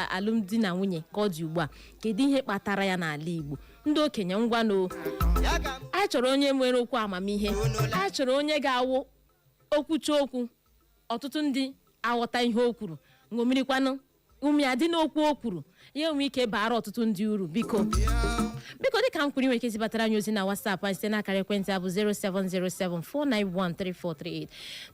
alụmdi na nwunye ka ọ dị ugbu a kedu ihe kpatara ya n'ala Igbo ndị okenye ngwanụ anyị chọrọ onye nwere okwu amamihe anyị chọrọ onye ga-awụ okwucha okwu ọtụtụ ndị aghọta ihe o kwuru ṅomirikwanụ ume ya dị n'okwu o kwuru ya nwee ike bara ọtụtụ ndị uru biko dịka m kwuru nwere ike zibatara anyị ozi na WhatsApp anyị site n'akara ekwentị abụ 07074913438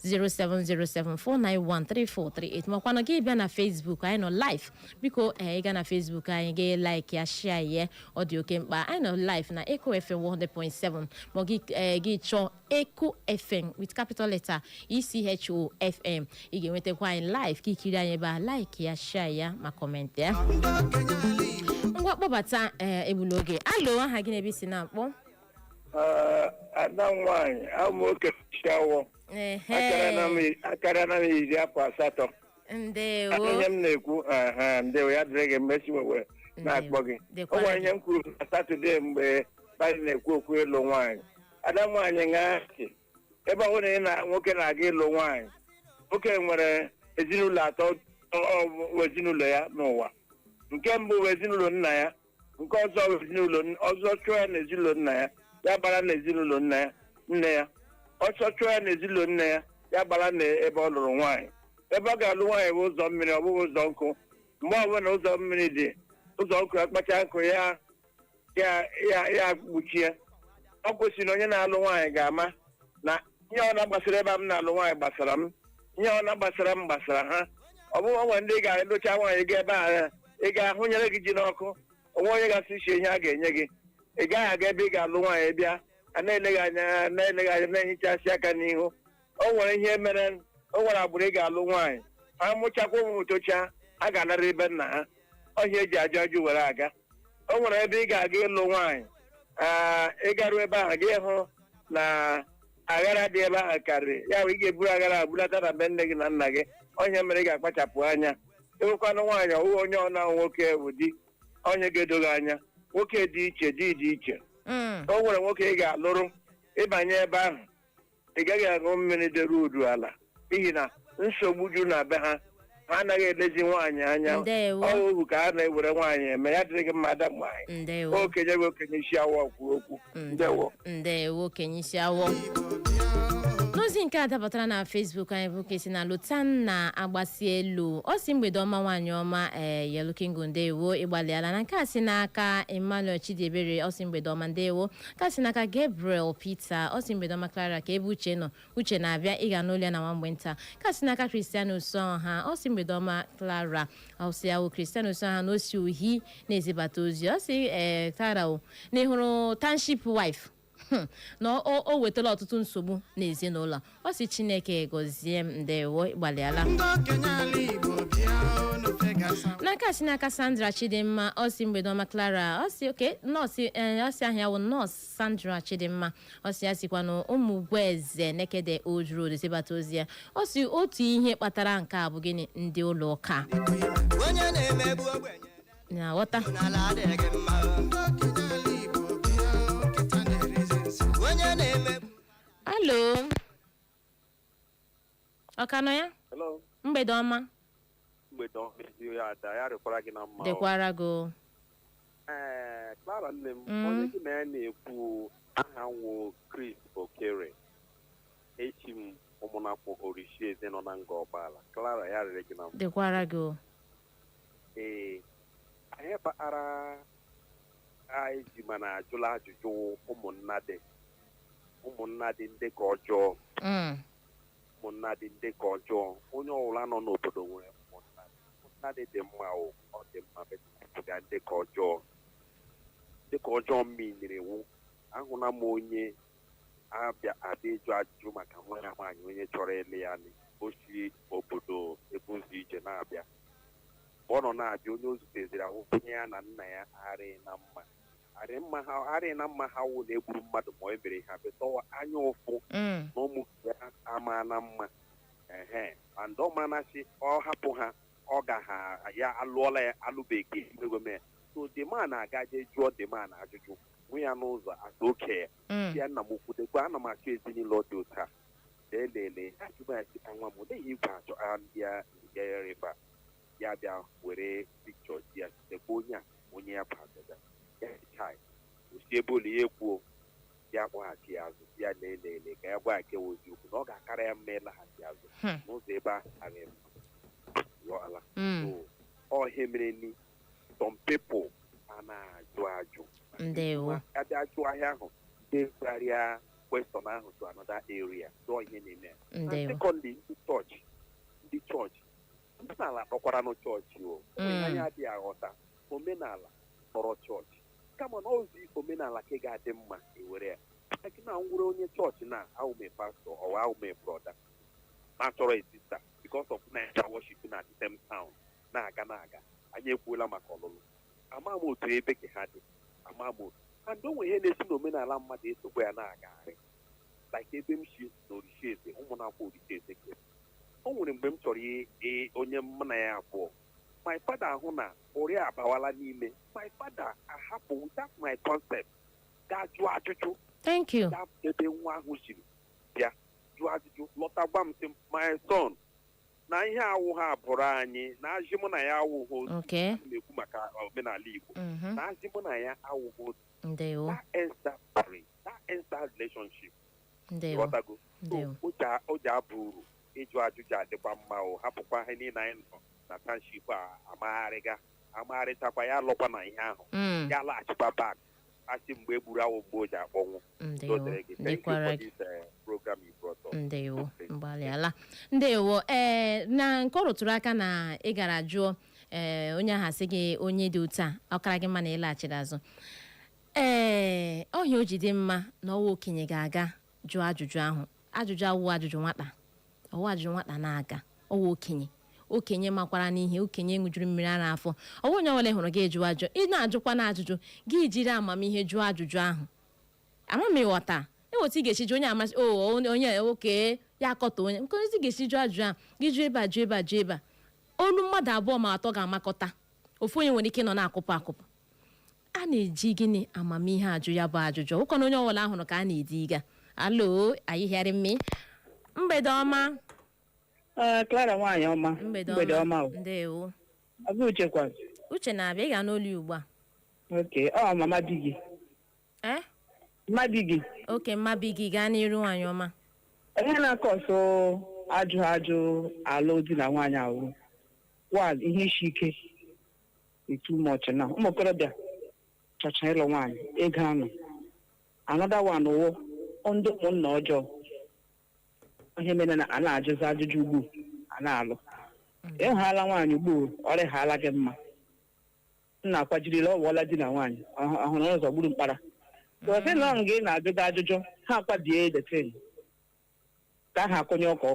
07074913438 makwanụ gị bịa na Facebook anyị nọ live biko ịga na Facebook anyị gị like ya share ya ọ dị oke mkpa anyị nọ live na Echo FM 100.7 ma gị chọọ Echo FM with capital letter ECHO FM ị ga-enwetakwa anyị live ka ikiri anyị ebe a like ya share ya ma comment ya ngwa kpọbata egbunoge alụ aha gị na-ebe si na-akpọ ada nwanyị amaoke chiawọ akara na 18 ndewo ihe m na-ekwu ndewo ya dịrị gị mmesi wewe na-akpọ gị o nwere ihe m kwuru na Satọde mgbe anyị na-ekwu okwu ịlụ nwaanyị ada nwanyị ṅaa ebe ọ bụla na nwoke na-aga ịlụ nwaanyị nwoke nwere ezinụlọ atọ ezinụlọ ya n'ụwa nke mbụ bụ ezinụlọ nna ya nke ọzọ bụ ezinụlọ ọzọ chụọ ya n'ezinụlọ nna ya ya gbara n'ezinụlọ nne ya ọsọ chụọ ya n'ezinụlọ nne ya ya gbara n'ebe ọ lụrụ nwaanyị ebe ọ ga-alụ nwaanyị bụ ụzọ mmiri ọ bụghị ụzọ nkụ mgbe ọbụla ụzọ mmiri dị ụzọ nkụ ya kpacha nkụ ya kpuchie ọ kwesịrị na onye na-alụ nwaanyị ga-ama na ihe ọ na-agbasara ebe m na-alụ nwaanyị gbasara m ihe ọ na-agbasara m gbasara ha ọ bụghị onwe ndị ga-edocha nwaanyị ga ebe ahụ ị ga-ahụnyere gị ji n'ọkụ onwe onye gasị iche ihe a ga-enye gị ị gaghị aga ebe ị ga-alụ nwaanyị bịa a na-eleghị anya na-ehichasị aka n'ihu o nwere ihe mere o nwere agbụrụ ị ga-alụ nwaanyị ha mụchakwa ụmụ tocha a ga-anara ebe nna ha ọhịa eji ajụ ajụ were aga o nwere ebe ị ga-aga ịlụ nwaanyị ịgarụ ebe ahụ gị hụ na aghara dị ebe ahụ karịrị ya bụ ị ga-eburu aghara abulata na be nne gị na nna gị onye mere ị ga-akpachapụ anya ewekwanụ nwaanyị ọwụghị onye ọna nwoke bụ di onye ga-edoghị anya nwoke dị iche dị iche o nwere nwoke ị ga-alụrụ ịbanye ebe ahụ ị gaghị aṅụ mmiri dere udu ala n'ihi na nsogbu ju na be ha anaghị elezi nwaanyị anya ọhụhụ ka a na-ewere nwaanyị eme ya dịrị gị mmadụ nwaanyị okenye gị okenye isi awọ kwuru okwu ndewo okenye isi awọ n'ozi nke a dabatara na Facebook anyị bụ kesi na Lotanna agbasi elu ọ si mgbede ọma nwaanyị ọma Yellow King ndewo ịgbalịala na nke a si n'aka Emmanuel Chidiebere ọ si mgbede ọma ndewo ka si n'aka Gabriel Peter ọ si mgbede ọma Clara ka ebe Uche nọ Uche na-abịa ịga n'ụlọ ya na nwa mgbe nta ka si n'aka Christian Usonha ọ si mgbede ọma Clara ọ si ahụ Christian Usonha na osi uhi na-ezibata ozi ọ si Clara n'ịhụrụ township wife na o wetara ọtụtụ nsogbu n'ezinụlọ ọ si Chineke gọzie m ndewo ịgbalịala n'aka si n'aka Sandra Chidimma ọ si mgbede ọma Clara ọ si oke nọọsụ ọ si ahịa wụ nọọsụ Sandra Chidimma ọ si ya sikwa na ụmụ Ugwueze Nekede Old Road zibata ozi ya ọ si otu ihe kpatara nke a bụ gịnị ndị ụlọ ụka na ghọta alo ọkanọ ya mgbede ọma dịkwara gị Clara nne m onye gị na ya na-ekwu aha nwụ Chris Okere echi m ụmụnakpọ Orishi eze nọ na nga ọgbala Clara ya rere gị na m dịkwara gị ee anyị kpatara anyị ji mana ajụla ajụjụ ụmụnna dị ndị ka ọjọọ ụmụnna dị ndị ka ọjọọ onye ọbụla nọ n'obodo nwere ụmụnna dị mma ọ dị mma ga ndị ka ọjọọ mmiri iwu ahụla m onye abịa ịjụ ajụjụ maka nwa ya nwaanyị onye chọrọ ịlụ ya o si obodo ebuzi ije na-abịa ọ ọ nọ na-abịa onye o zuteziri ahụ onye ya na nna ya arịghị na mma ha wụ na-egburu mmadụ ma e mere ha betọwa anya ụfụ na ụmụ ya ama na mma and ọ manasị ọ hapụ ha ọ ga ha ya alụọla ya alụbeghị egome so dema na-aga je jụọ dema na ajụjụ nwe ya n'ụzọ asa oke ya nna m ukwu dekwa ana m achọ ezinụlọ dị otu a lelele ajụba ya sita nwa m odeghị igwe achọ ya rịba ya bịa were pikchọ ya sitekwa onye ya bazaga ya chai osi ebe ole ya ekwuo ya kpọghachi ya azụ ya lelele ka ya gbaghachi ozi okwu na ọ ga-akara ya mma ịlaghachi azụ n'ụzọ ebe ahụ yọala ọhịa mere ni some people a na-ajụ ajụ abịa ajụ ahịa ahụ degharịa question ahụ to another area dụọ ihe na-eme ya secondly ndị chọọchị omenala kpọkwara nụ chọọchị anya adịghị aghọta omenala kpọrọ chọọchị kama na ozi omenala ka ga-adị mma ewere ya na ngwere onye chọọchị na awụme pastọ ọwa awụme brọda ma chọrọ esista because of Naija worship na the same town na-aga anyị ekwuola maka ọlụlụ ama m otu ebe ka ha dị ama m otu and onwe ihe na-esi n'omenala mmadụ esokwa ya na-agagharị like ebe m si na Orishieze ụmụnakwa Orishieze ke o nwere mgbe m chọrọ onye mụ na ya abụọ my father ahụ na ori abawala n'ime my father ahapụ without my concept gaa jụọ ajụjụ thank you ebe nwa ahụ siri bịa jụọ ajụjụ lọta gwa m sị my son na ihe awụ ha abụrụ anyị na ajị mụ na ya awụghị na-ekwu maka omenala Igbo na ajị mụ na ya awụghị that ends that relationship ghọtago o ji abụ uru ịjụ ajụjụ adịkwa mma o hapụkwa ihe niile anyị nọ na township a amagharịchakwa ya alụkwa na ihe ahụ ya laghachikwa bak asị mgbe egburu awụ mgbe o ji akpọnwụ ndewo mgbalịala ndewo na nke ọ rụtụrụ aka na ị gara jụọ onye ahụ asị gị onye dị otu a ọkara gị mma na ịlaghachiri azụ ọhịa o ji dị mma na ọwa okenye ga-aga jụọ ajụjụ ahụ ajụjụ awụ ajụjụ nwata ọwa ajụjụ nwata na-aga ọwa okenye makwara n'ihe okenye ṅụjuru mmiri ara afọ ọwa onye ọbụla hụrụ gị jụọ ajụ ị na-ajụkwa na ajụjụ gị jiri amamihe jụọ ajụjụ ahụ amamighọta eweta ị ga-esi jụ onye amasị onye oke ya akọta onye nkọzi ga-esi jụọ ajụjụ ahụ gị jụọ ebe a jụọ ebe a jụọ ebe a olu mmadụ abụọ ma atọ ga-amakọta ofu onye nwere ike nọ na-akụpụ akụpụ a na-eji gịnị amamihe ajụ ya bụ ajụjụ ụkọ na onye ọbụla ahụrụ ka a na-ediga alụọ ayịhịarị mme mgbede ọma Clara nwaanyị ọma mgbede ọma ndewo Uche na-abịa ị ga n'olu ugbu a mama di gị mma di gị mma bi gị gaa n'iru nwaanyị ọma ihe na-akọsụ ajụ alụ di na nwaanyị ahụ ihe isi ike too much na ụmụ okorobịa chọcha ịlụ nwaanyị ego anụ another one wụ ndị ụmụnna ọjọọ ihe mere na a na-ajụzi ajụjụ ugbu a na-alụ ịhụala nwaanyị ugbu ọrịa haala gị mma nna akwajirila ọwụọla di na nwaanyị ọhụrụ ụzọ gburu mkpara ozi na ọrụ gị na-ajụga ajụjụ ha akwabie detin ka ha akụnye ọkụ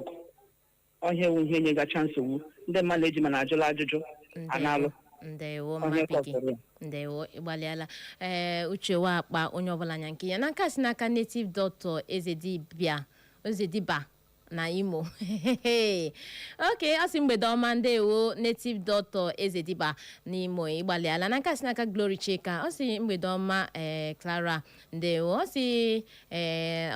ọhịa ewu ihe nyegacha nsogbu ndị mmadụ eji mana ajụla ajụjụ a na-alụ ndewo ịgbalịala uche wakpa onye ọbụla anya nke ya na nke a si n'aka native doctor Ezediba na Imo ọ sị mgbede ọma ndewo native doctor Ezediba na Imo ịgbalịala na nke a si n'aka Glory Chika ọ sị mgbede ọma Clara ndewo ọ sị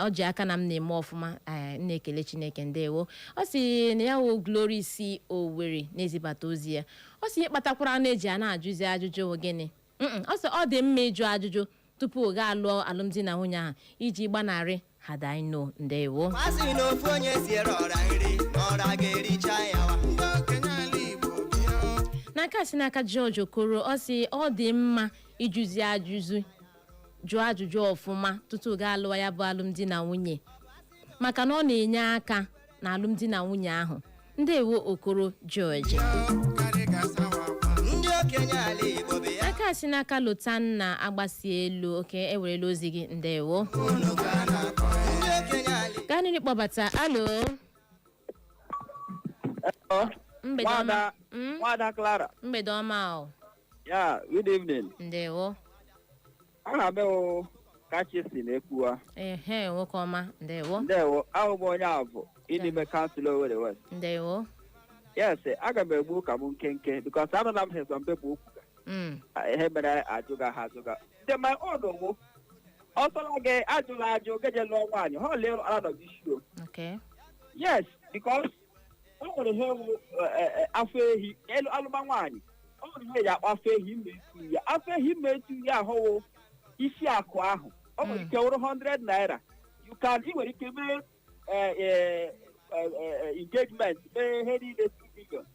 ọ ji aka na m na-eme ọfụma na-ekele Chineke ndewo ọ sị na ya wụ Glory si Owerri na-ezibata ozi ya ọ sị kpatakwara na-eji a na-ajụzi ajụjụ gịnị ọ sị ọ dị mma ịjụ ajụjụ tupu oge alụọ alụmdi na nwunye ahụ iji gbanarị hadaino ndewo masị na ofu onye siere ọra nri ọra ga-ericha ya n'aka si n'aka George Okoro ọ sị ọ dị mma ịjụzi jụọ ajụjụ ọfụma tutu oge alụọ ya bụ alụmdi na nwunye maka na ọ na-enye aka na alụmdi na nwunye ahụ ndewo Okoro George aka si n'aka Lotanna agbasi elu oke ewerela ozi gị ndewo gaa nri kpọbata alo Nwada Clara. Mgbede ọma o. Yeah, good evening. Ndewo. Aha be o kachisi na-ekwuwa. Nwoke ọma, ndewo. Ndewo, ahụ bụ onye abụ ịdịbe kansụl Owerri West. Ndewo. Yes, aga m egbu ka m nkenke because anụla m hezọ mbe bụ okwu. Ihe mere ajụga ha ajụga. Ndị my own onwo. Ọsọla gị ajụ geje lụọ nwaanyị, ha ole ara nọ gị show. Okay. Yes, because o nwere ihe ewu afọ ehi elu alụma nwaanyị. O nwere ihe ya afọ ehi mmetu ya. Afọ ehi mmetu ya ahụwo isi akụ ahụ. O nwere ike wụrụ 100 naira. Ị nwere ike mee engagement mee ihe niile 2 million.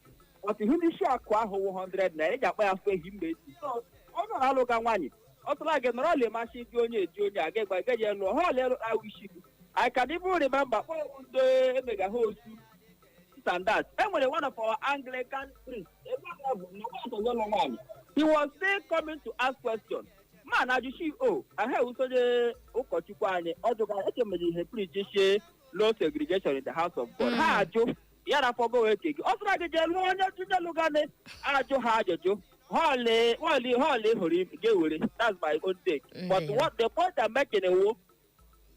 But ihe n'isi akụ ahụ wụ 100 naira eji akpa ya afọ ehi mmetu. So ọ nọ na-alụga nwaanyị. Ọ tụla gị nọrọ le masị dị onye eji onye aga ịgba gaje lụọ ha ole awụshi gị. I can even remember ndị emega ha osu standard. Enwere one of our Anglican priests. He was still coming to ask questions. Man, ajụzi ahụ usonye ụkọchukwu anyị ọ jụga ekemere ihe preach low segregation in the house of God. Ha ajụ ya na fọgo wee ke gị. Ọ sịra gị jee lụọ onye jụje lụgane ajụ ha ajụjụ. Hole hori gewere. That's my own take. But what the point I'm making is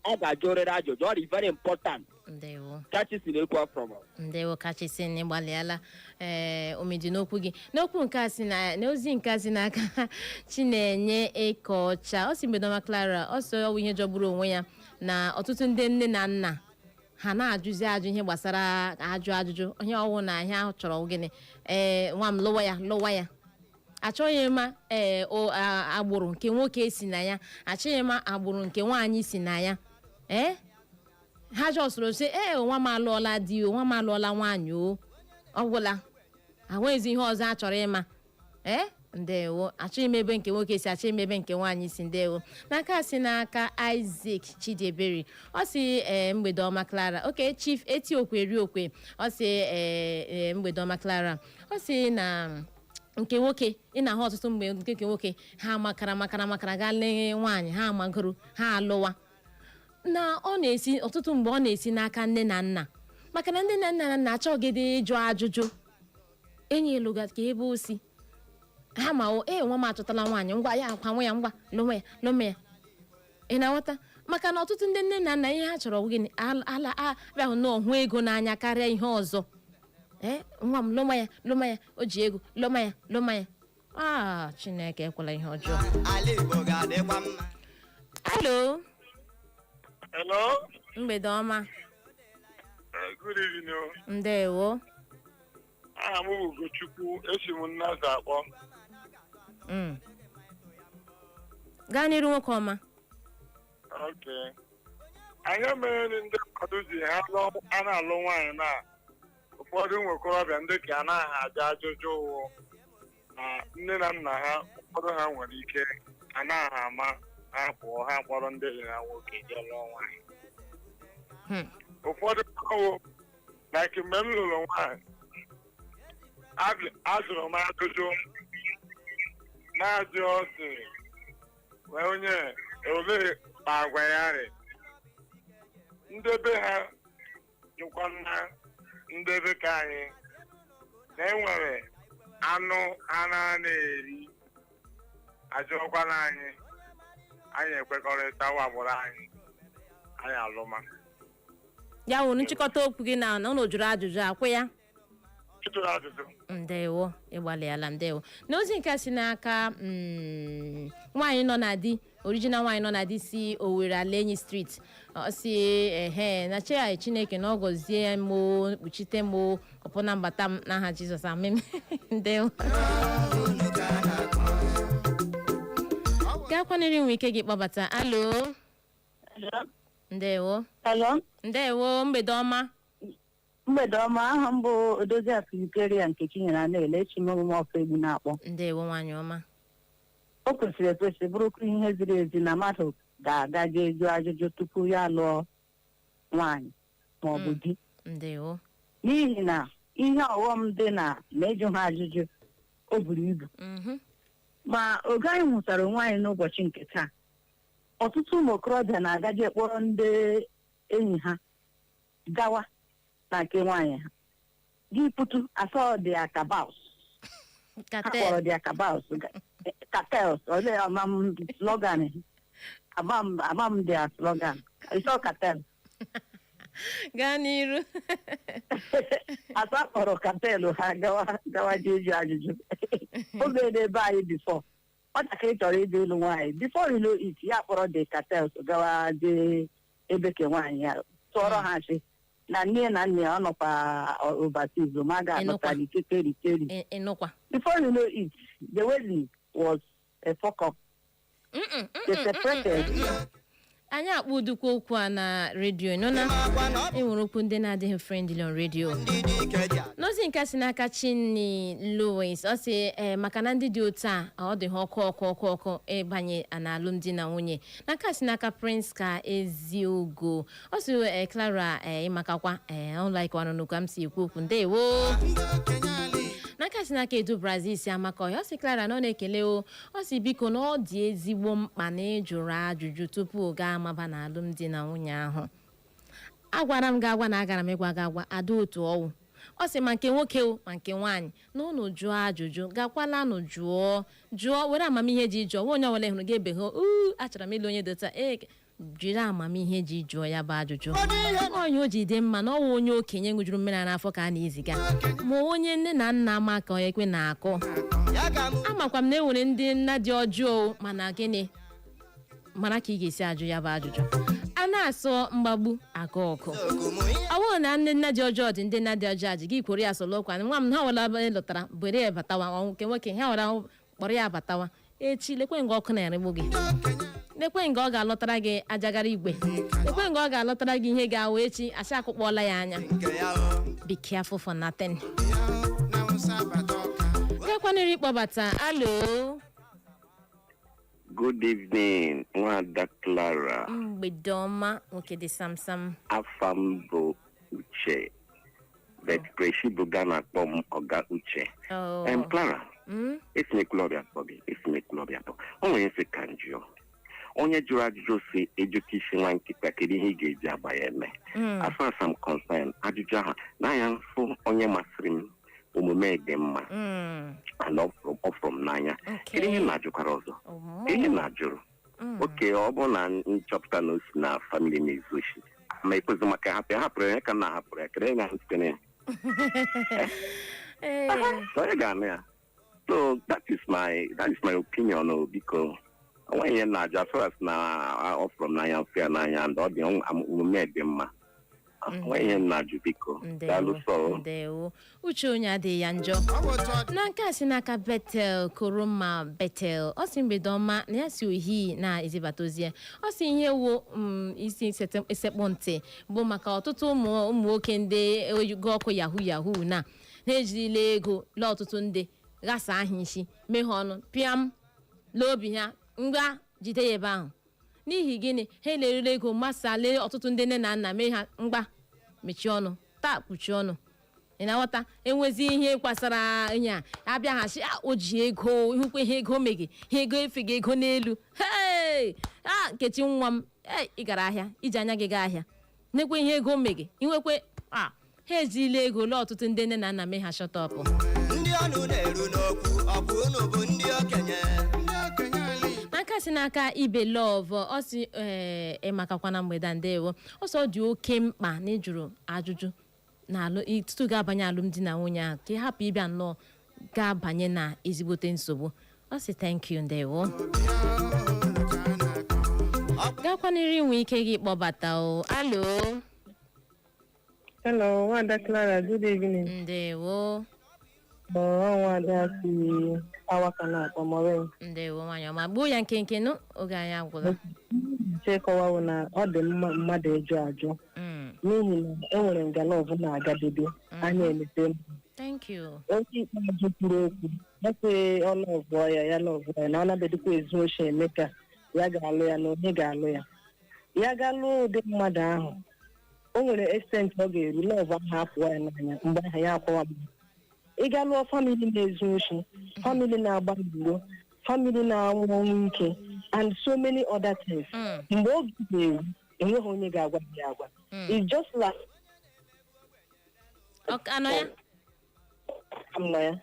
I got Jordan Ajo. Is very important. Ndewo. Kachisi na-ekwu from. Ndewo kachisi n'ịgbalịala omedi n'okwu gị. N'okwu nke a si na n'ozi nke a si n'aka Chinenye Ekeọcha. Ọ si Mbedoma Clara, ọ sọ ọwụ ihe jọgburu onwe ya na ọtụtụ ndị nne na nna ha na-ajụzi ihe gbasara ajụjụ. Onye ọwụ na ihe ahụ chọrọ gịnị? Nwa m lụwa ya. Achọghị ma agbụrụ nke nwoke si na ya, achọghị ma agbụrụ nke nwaanyị si na ya. Ha jọsụrụ sị nwa m alụọla di o, nwa m alụọla nwaanyị o. Ọ gwụla. Ahụghịzi ihe ọzọ a chọrọ ịma. Ndewo. Achọghị m ebe nke nwoke si, achọghị m ebe nke nwaanyị si. Ndewo. N'aka si n'aka Isaac Chidiebere. Ọ si mgbede ọma Clara. Okay, Chief Etiokwe Riokwe. Ọ si mgbede ọma Clara. Ọ si na nke nwoke ị na-ahụ ọtụtụ mgbe nke nwoke ha makara gaa lee nwaanyị ha amagoro ha alụwa na ọ na-esi ọtụtụ mgbe ọ na-esi n'aka nne na nna maka na ndị nne na nna achọgide ịjụ ajụjụ enyi eluga ka ebe o si ha ma nwa m achọtala nwaanyị ngwa ya akwa nwa ya ngwa lụma ya ị na-aghọta maka na ọtụtụ ndị nne na nna ihe ha chọrọ gịnị ala abịahụ n'ọhụ ego n'anya karịa ihe ọzọ. Nwa m lụma ya o ji ego lụma ya. Chineke ekwela ihe ọjọọ. Hello. Mgbede ọma. Good evening. Ndewo. Aha m bụ Ugochukwu, esi m Nnaza akpọ. Gaa n'iru nwoke ọma. Okay. Anyị mere ndị mmadụ ji ha a na-alụ nwaanyị na ụfọdụ ụmụ okorobịa ndị ka anaghị aja ajụjụ na nne na nna ha ụfọdụ ha nwere ike anaghị ama ha pụọ ha kpọrọ ndị enyi ha nwoke jee lụọ nwaanyị. Ụfọdụ ọwụ na mgbe m lụrụ nwaanyị ajụrụ m ajụjụ na-ajụ ọsị wee onye ole agwa ya rị ndị be ha jụkwa na ndị be ka anyị na-enwere anụ a na-eri ajụọkwana anyị ekwekọrịta wagbụrụ anyị alụma. Ya wụ nchịkọta okwu gị na ụlọ jụrụ ajụjụ akwa ya. Jụrụ ajụjụ. Ndewo ịgbalịala ndewo. N'ozi nke si n'aka nwaanyị nọ na di original nwaanyị nọ na di si Owerri Alenyi Street. Ọ si na chee Chineke na ọ gọzie m kpuchite m ọpụ na mbata m n'aha Jizọs amen. Ndewo. Gakwanịrị nwe ike gị kpọbata. Alo. Ndewo. Hello. Ndewo, mgbede ọma. Mgbede ọma, aha m bụ Odoziakụ Ukeria nke Chinyere na-ele echi m omume ọfọ egwu na-akpọ. Ndewo nwaanyị ọma. O kwesịrị ekwesị bụrụkwa ihe ziri ezi na mmadụ ga-aga ga-eju ajụjụ tupu ya lụọ nwaanyị ma ọ bụ di. Ndewo. N'ihi na ihe ọghọm dị na ịjụ ha ajụjụ o buru ibu. Ma oge anyị hụtara onwe anyị n'ụbọchị nke taa, ọtụtụ ụmụ okorobịa na-agaje kpọrọ ndị enyi ha gawa na nke nwaanyị ha. gị pụtụ asọ dị akabaus akpọrọ dị akabaus cartels ole amam slogan amam dị slogan ịsọ cartel gaa n'iru asọ akpọrọ cartel ha gawa jeju ajụjụ oge n'ebe anyị bifọ ọtakịrị chọrọ ịdị ụlọ nwaanyị before you know it ya kpọrọ dị cartels gawa dị ebe ke nwaanyị ya tụọrọ ha chi na nne na nne ọ nọkwa overseas ma ga-alọta ikekeri before you know it the wedding was a fuck up. They separated. Anyị akpọ udukwu okwu a na redio nọ na enwere okwu ndị na-adịghị friendly on redio n'ozi nke si n'aka Chinny Louis ọ sị maka na ndị dị otu a ọ dị ha ọkụ ịbanye na alụmdi na nwunye n'aka si n'aka Prince ka Eziogo ọ sị Clara ịmakakwa ọnlaịkwanụ n'okwu m si ekwu okwu ndewo n'aka si n'aka Kedu Brazil si amaka ọ sị Clara na ọ na-ekele ọ sị biko na ọ dị ezigbo mkpa na ịjụrụ ajụjụ tupu gaa amaba na alụmdi na nwunye ahụ agwara m gị na agara m ịgwa gị agwa ada otu ọwụ ọ sị ma nke nwoke ma nke nwaanyị na ụnụ jụọ ajụjụ gakwala nụ jụọ were amamihe ji jụọ onye ọbụla hụrụ gị ebe ha achọrọ m ịlụ onye dota jiri amamihe ji jụọ ya bụ ajụjụ onye o ji dị mma na ọwụ onye okenye ṅụjuru mmiri n'afọ ka a na-eziga ma onye nne na nna ma ka ekwe na-akọ amakwa m na enwere ndị nna dị ọjọọ mana gịnị mara ka ị ga-esi ajụ ya bụ ajụjụ a na-asọ mgbagbu aka ọkụ ọ bụrụ na nne dị ọjọọ dị ndị nna dị ọjọọ ji gị kwere ya solokwa nwa m ha wara lụtara bere ya batawa nke nwoke ha wara kpọrọ ya batawa echi lekwe nga ọkụ na-erigbu gị lekwe nga ọ ga-alọtara gị ajagara igwe lekwe nga ọ ga-alọtara gị ihe ga-awụ echi asị akụkpọọla ya anya be careful for nothing. Gakwaniri ịkpọbata alo. Good evening, Nwada Clara. Mgbede ọma nwoke dị samsam. Afam bụ Uche. Bet Preshi bụ Ghana kpọm Ọga Uche. Clara, esi n'ekwulọbịa kpọ gị, esi n'ekwulọbịa kpọ. O nwere nsị ka njụọ. Onye jụrụ ajụjụ si ejuka isi nwa nkịta kedu ihe ị ga-eji agba ya eme. As far as I'm concerned, ajụjụ ahụ na-anya mfụ onye masịrị m omume dị mma and ọfụrụ m n'anya. Kedu ihe na-ajụkwara ọzọ? Ihe na-ajụrụ oke ọ bụ na nchọpụta na o si na famili na-ezu oshi ma ekwezi maka hapụrụ ya ka na-ahapụrụ ya kere ya site ya onye ga-anụ ya. So that is my opinion. Biko onweghị ihe na-ajụ as far as na ọfụrụ m n'anya mfe ya n'anya and ọ dị omume dị mma. Ndewo uche onye adịghị ya njọ na nke a si n'aka Betel Koroma Betel ọ sị mgbede ọma na ya si ohi na-ezibata ozi ya ọ sị ihe wo isi esekpọ ntị bụ maka ọtụtụ ụmụ nwoke ndị oyigo ọkụ yahoo na-ejirila ego lee ọtụtụ ndị ghasa aha isi meghe ọnụ pịam lee obi ha ngwa jide ya ebe ahụ n'ihi gịnị ha elerere ego masalee ọtụtụ ndị nne na nna mee ha mgba mechie ọnụ taa kpuchie ọnụ ị na-aghọta enwezi ihe kwasara onye a abịaghachi o ji ego ihukwa ihe ego megị ihe ego efega ego n'elu Nkechi nwa m ị gara ahịa iji anya gị gaa ahịa nekwe ihe ego megị inwekwe ha ejirila ego lee ọtụtụ ndị nne na nna mee ha shọtọpụ ndị ọnụ na-eru n'okwu ọ bụ unu bụ ndị okenye n'aka si n'aka Ibe Love ọ si ịmakakwa na mgbede ndewo ọsọ dị oke mkpa na ịjụrụ ajụjụ na tutu ga-abanye alụmdi na nwunye ahụ ka ị hapụ ịbịa nnọọ ga-abanye na ezigbote nsogbu ọ si thank you ndewo gakwanịrị inwe ike gị kpọbata alo. Hello, Nwada Clara, good evening. Ndewo. Nwada si awaka na akpọmọrọ. Ndewo nwanyị ọma gbuo ya nkenke nụ oge anyị agwụla. Chekọwawo na ọ dị mma mmadụ ịjụ ajụ n'ihi na enwere ngalọbụ na-agadebe anya emepe m. Thank you. Oke ikpeazụ kwuru okwu ọsị ọlọvụọ ya lọvụọ ya na ọ na-abedikwa ezu oche eme ka ya ga-alụ ya na onye ga-alụ ya ya ga-alụ ụdị mmadụ ahụ o nwere extent ọ ga-eru lọvụ ahụ apụọ ya n'anya mgbe ahụ ya akọwa m ị ga lụọ famili na-ezu ochi famili na-agba mbiro famili na-anwụ ọnwụ ike and so many other things mgbe oge ga-eru enweghị onye ga-agwa gị agwa it's just like nọ ya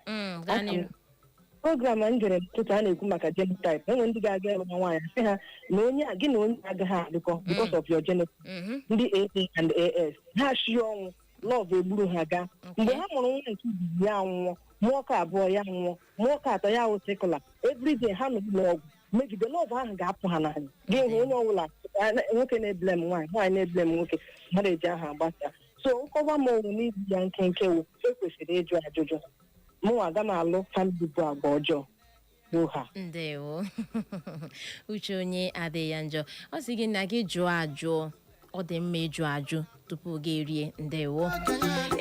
program a m gere ụtụtụ a na-ekwu maka genotype enwe ndị ga-aga ebe na nwaanyị sị ha na gị na onye agaghị adịkọ because of your genotype ndị AA and AS ha shie ọnwụ lọv egburu ha gaa mgbe ha mụrụ nwa nke izizi ya anwụọ mụọ ka abụọ ya nwụọ mụọ ka atọ ya ahụ sekụla everyday ha nọ n'ụlọ ọgwụ megide lọv ahụ ga-apụ ha n'anya gị hụ onye ọbụla nwoke na-eblem nwaanyị nwaanyị na-eblem nwoke mmadụ eji aha agbasa so nkọwa m onwe n'izu ya nkenke wụ ekwesịrị ịjụ ajụjụ mụnwa aga m alụ famili bụ agba ọjọọ ha ndewo uche onye adịghị ya njọ ọ sị gị na gị jụọ ajụọ ọ dị mma ịjụ ajụ tupu gị erie ndewo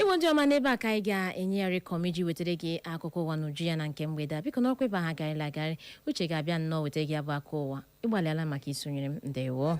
ịbụ ndị ọma n'ebe a ka anyị ga-enyegharị kọm iji wetara gị akụkọ ụwa n'uju ya na nke mgbede a biko na ọkwa ebe ha garịla agarị uche ga-abịa nnọọ wetara gị abụ aka ụwa ịgbalịala maka isonyere m ndewo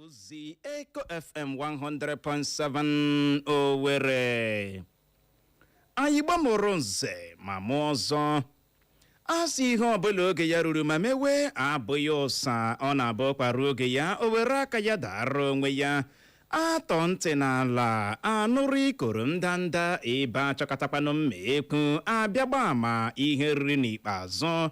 Ozi Echo FM 100.7 Owerri. Anyị gbamụrụ nze ma mụọ ọzọ. Asị ihe ọbụla oge ya ruru ma mewe abụghị ụsa ọ na-abụ kparuo oge ya o were aka ya dara onwe ya. Atọ ntị n'ala anụrụ ikoro ndanda ebe achọkatakwanụ mma ekwu abịagba ama ihe riri n'ikpeazụ.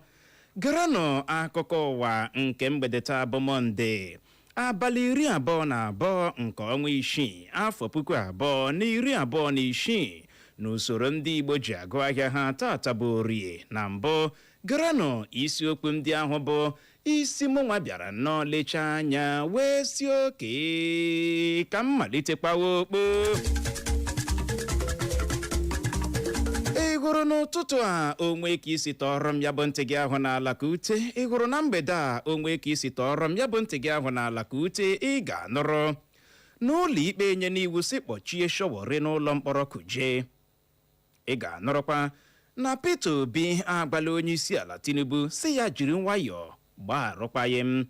Gerenụ akụkọ ụwa nke mgbede taa bụ Mọnde. Abalị 22 nke ọnwa isii afọ 2026 n'usoro ndị Igbo ji agụ ahịa ha tata bụ Orie na mbụ gerenụ isiokwu ndị ahụ bụ isi mụnwa bịara nnọọ lechaa anya wee si oke ka m malitekwawa okpo. Ị hụrụ n'ụtụtụ a onwe ka isi tọrọ m ya bụ ntị gị ahụ n'ala ka ute. Ị hụrụ na mgbede a onwe ka isi tọrọ m ya bụ ntị gị ahụ n'ala ka ute. Ị ga-anụrụ n'ụlọ ikpe enye n'iwu si kpọchie Sowore n'ụlọ mkpọrọ Kuje. Ị ga-anụrụkwa na Peter Obi agwala onye isi ala Tinubu si ya jiri nwayọọ gbaa arụkwaghịm.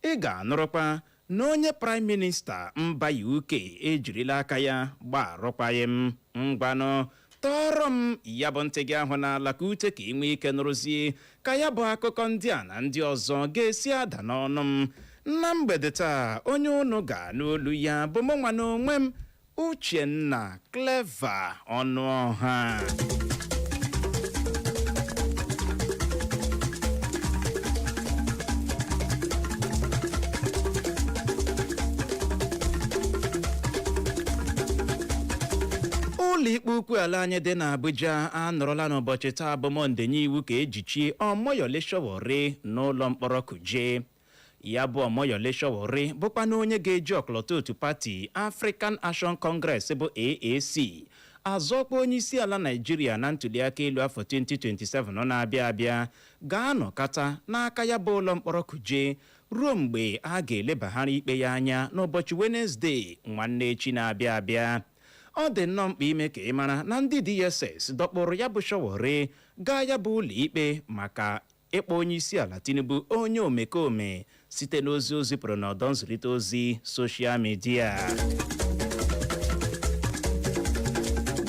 Ị ga-anụrụkwa na onye Prime Minista mba UK ejirila aka ya gbaa arụkwaghịm. Ngwanụ tọrọ m ya bụ ntị gị ahụ n'ala ka ute ka ị nwee ike nụrụzie ka ya bụ akụkọ ndị a na ndị ọzọ ga-esi ada n'ọnụ m na mgbede taa. Onye unu ga-anụ olu ya bụ mụnwa na onwe m Uchenna Clever Ọnụọha. ụlọ ikpe ukwu ala anyị dị n'Abuja anọrọla n'ụbọchị taa bụ Mọnde nye iwu ka ejichie Omoyole Sowore n'ụlọ mkpọrọ Kuje. Ya bụ Omoyole Sowore bụkwa na onye ga-eji ọkọlọtọ otu pati African Action Congress bụ AAC azọkwa onye isi ala Naịjirịa na ntụliaka elu afọ 2027 na-abịa abịa ga-anọkata n'aka ya bụ ụlọ mkpọrọ Kuje ruo mgbe a ga-elebaghara ikpe ya anya n'ụbọchị Wenezdee nwanne echi na-abịa abịa. Ọ dị nnọọ mkpa ime ka ị mara na ndị DSS dọkpụrụ ya bụ Sowore gaa ya bụ ụlọ ikpe maka ịkpọ onye isi ala Tinubu onye omekome site n'ozi o zipụrụ n'ọdọ nzirịta ozi soshal midia.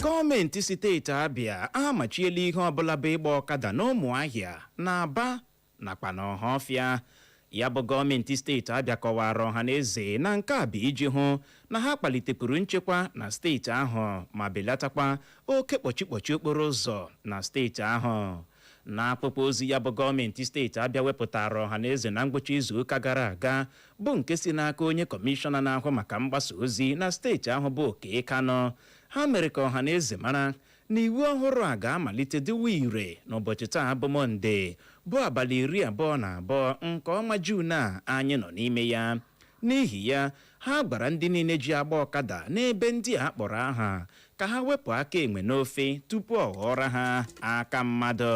Gọọmenti steeti Abịa amachiela ihe ọbụla bụ ịgba ọkada n'Ụmụahịa na Aba nakwa n'Ọhafịa. Ya bụ gọọmenti steeti Abịa kọwara ọha na eze na nke a bụ iji hụ na ha kpalitepụrụ nchekwa na steeti ahụ ma belatakwa oke kpọchikpọchi okporo ụzọ na steeti ahụ. N'akpụkpọ ozi ya bụ gọọmenti steeti Abịa wepụtara ọha na eze na ngwụcha izu ụka gara aga bụ nke si n'aka onye kọmishọna na-ahụ maka mgbasa ozi na steeti ahụ bụ Oke Kanụ. Ha mere ka ọha na eze mara na iwu ọhụrụ a ga-amalite dịwa ire n'ụbọchị taa bụ Mọnde bụ abalị 22 nke ọnwa Juun a anyị nọ n'ime ya. N'ihi ya ha gwara ndị niile ji agba ọkada n'ebe ndị a kpọrọ aha ka ha wepụ aka enwe n'ofe tupu ọ ghọrọ ha aka mmadụ.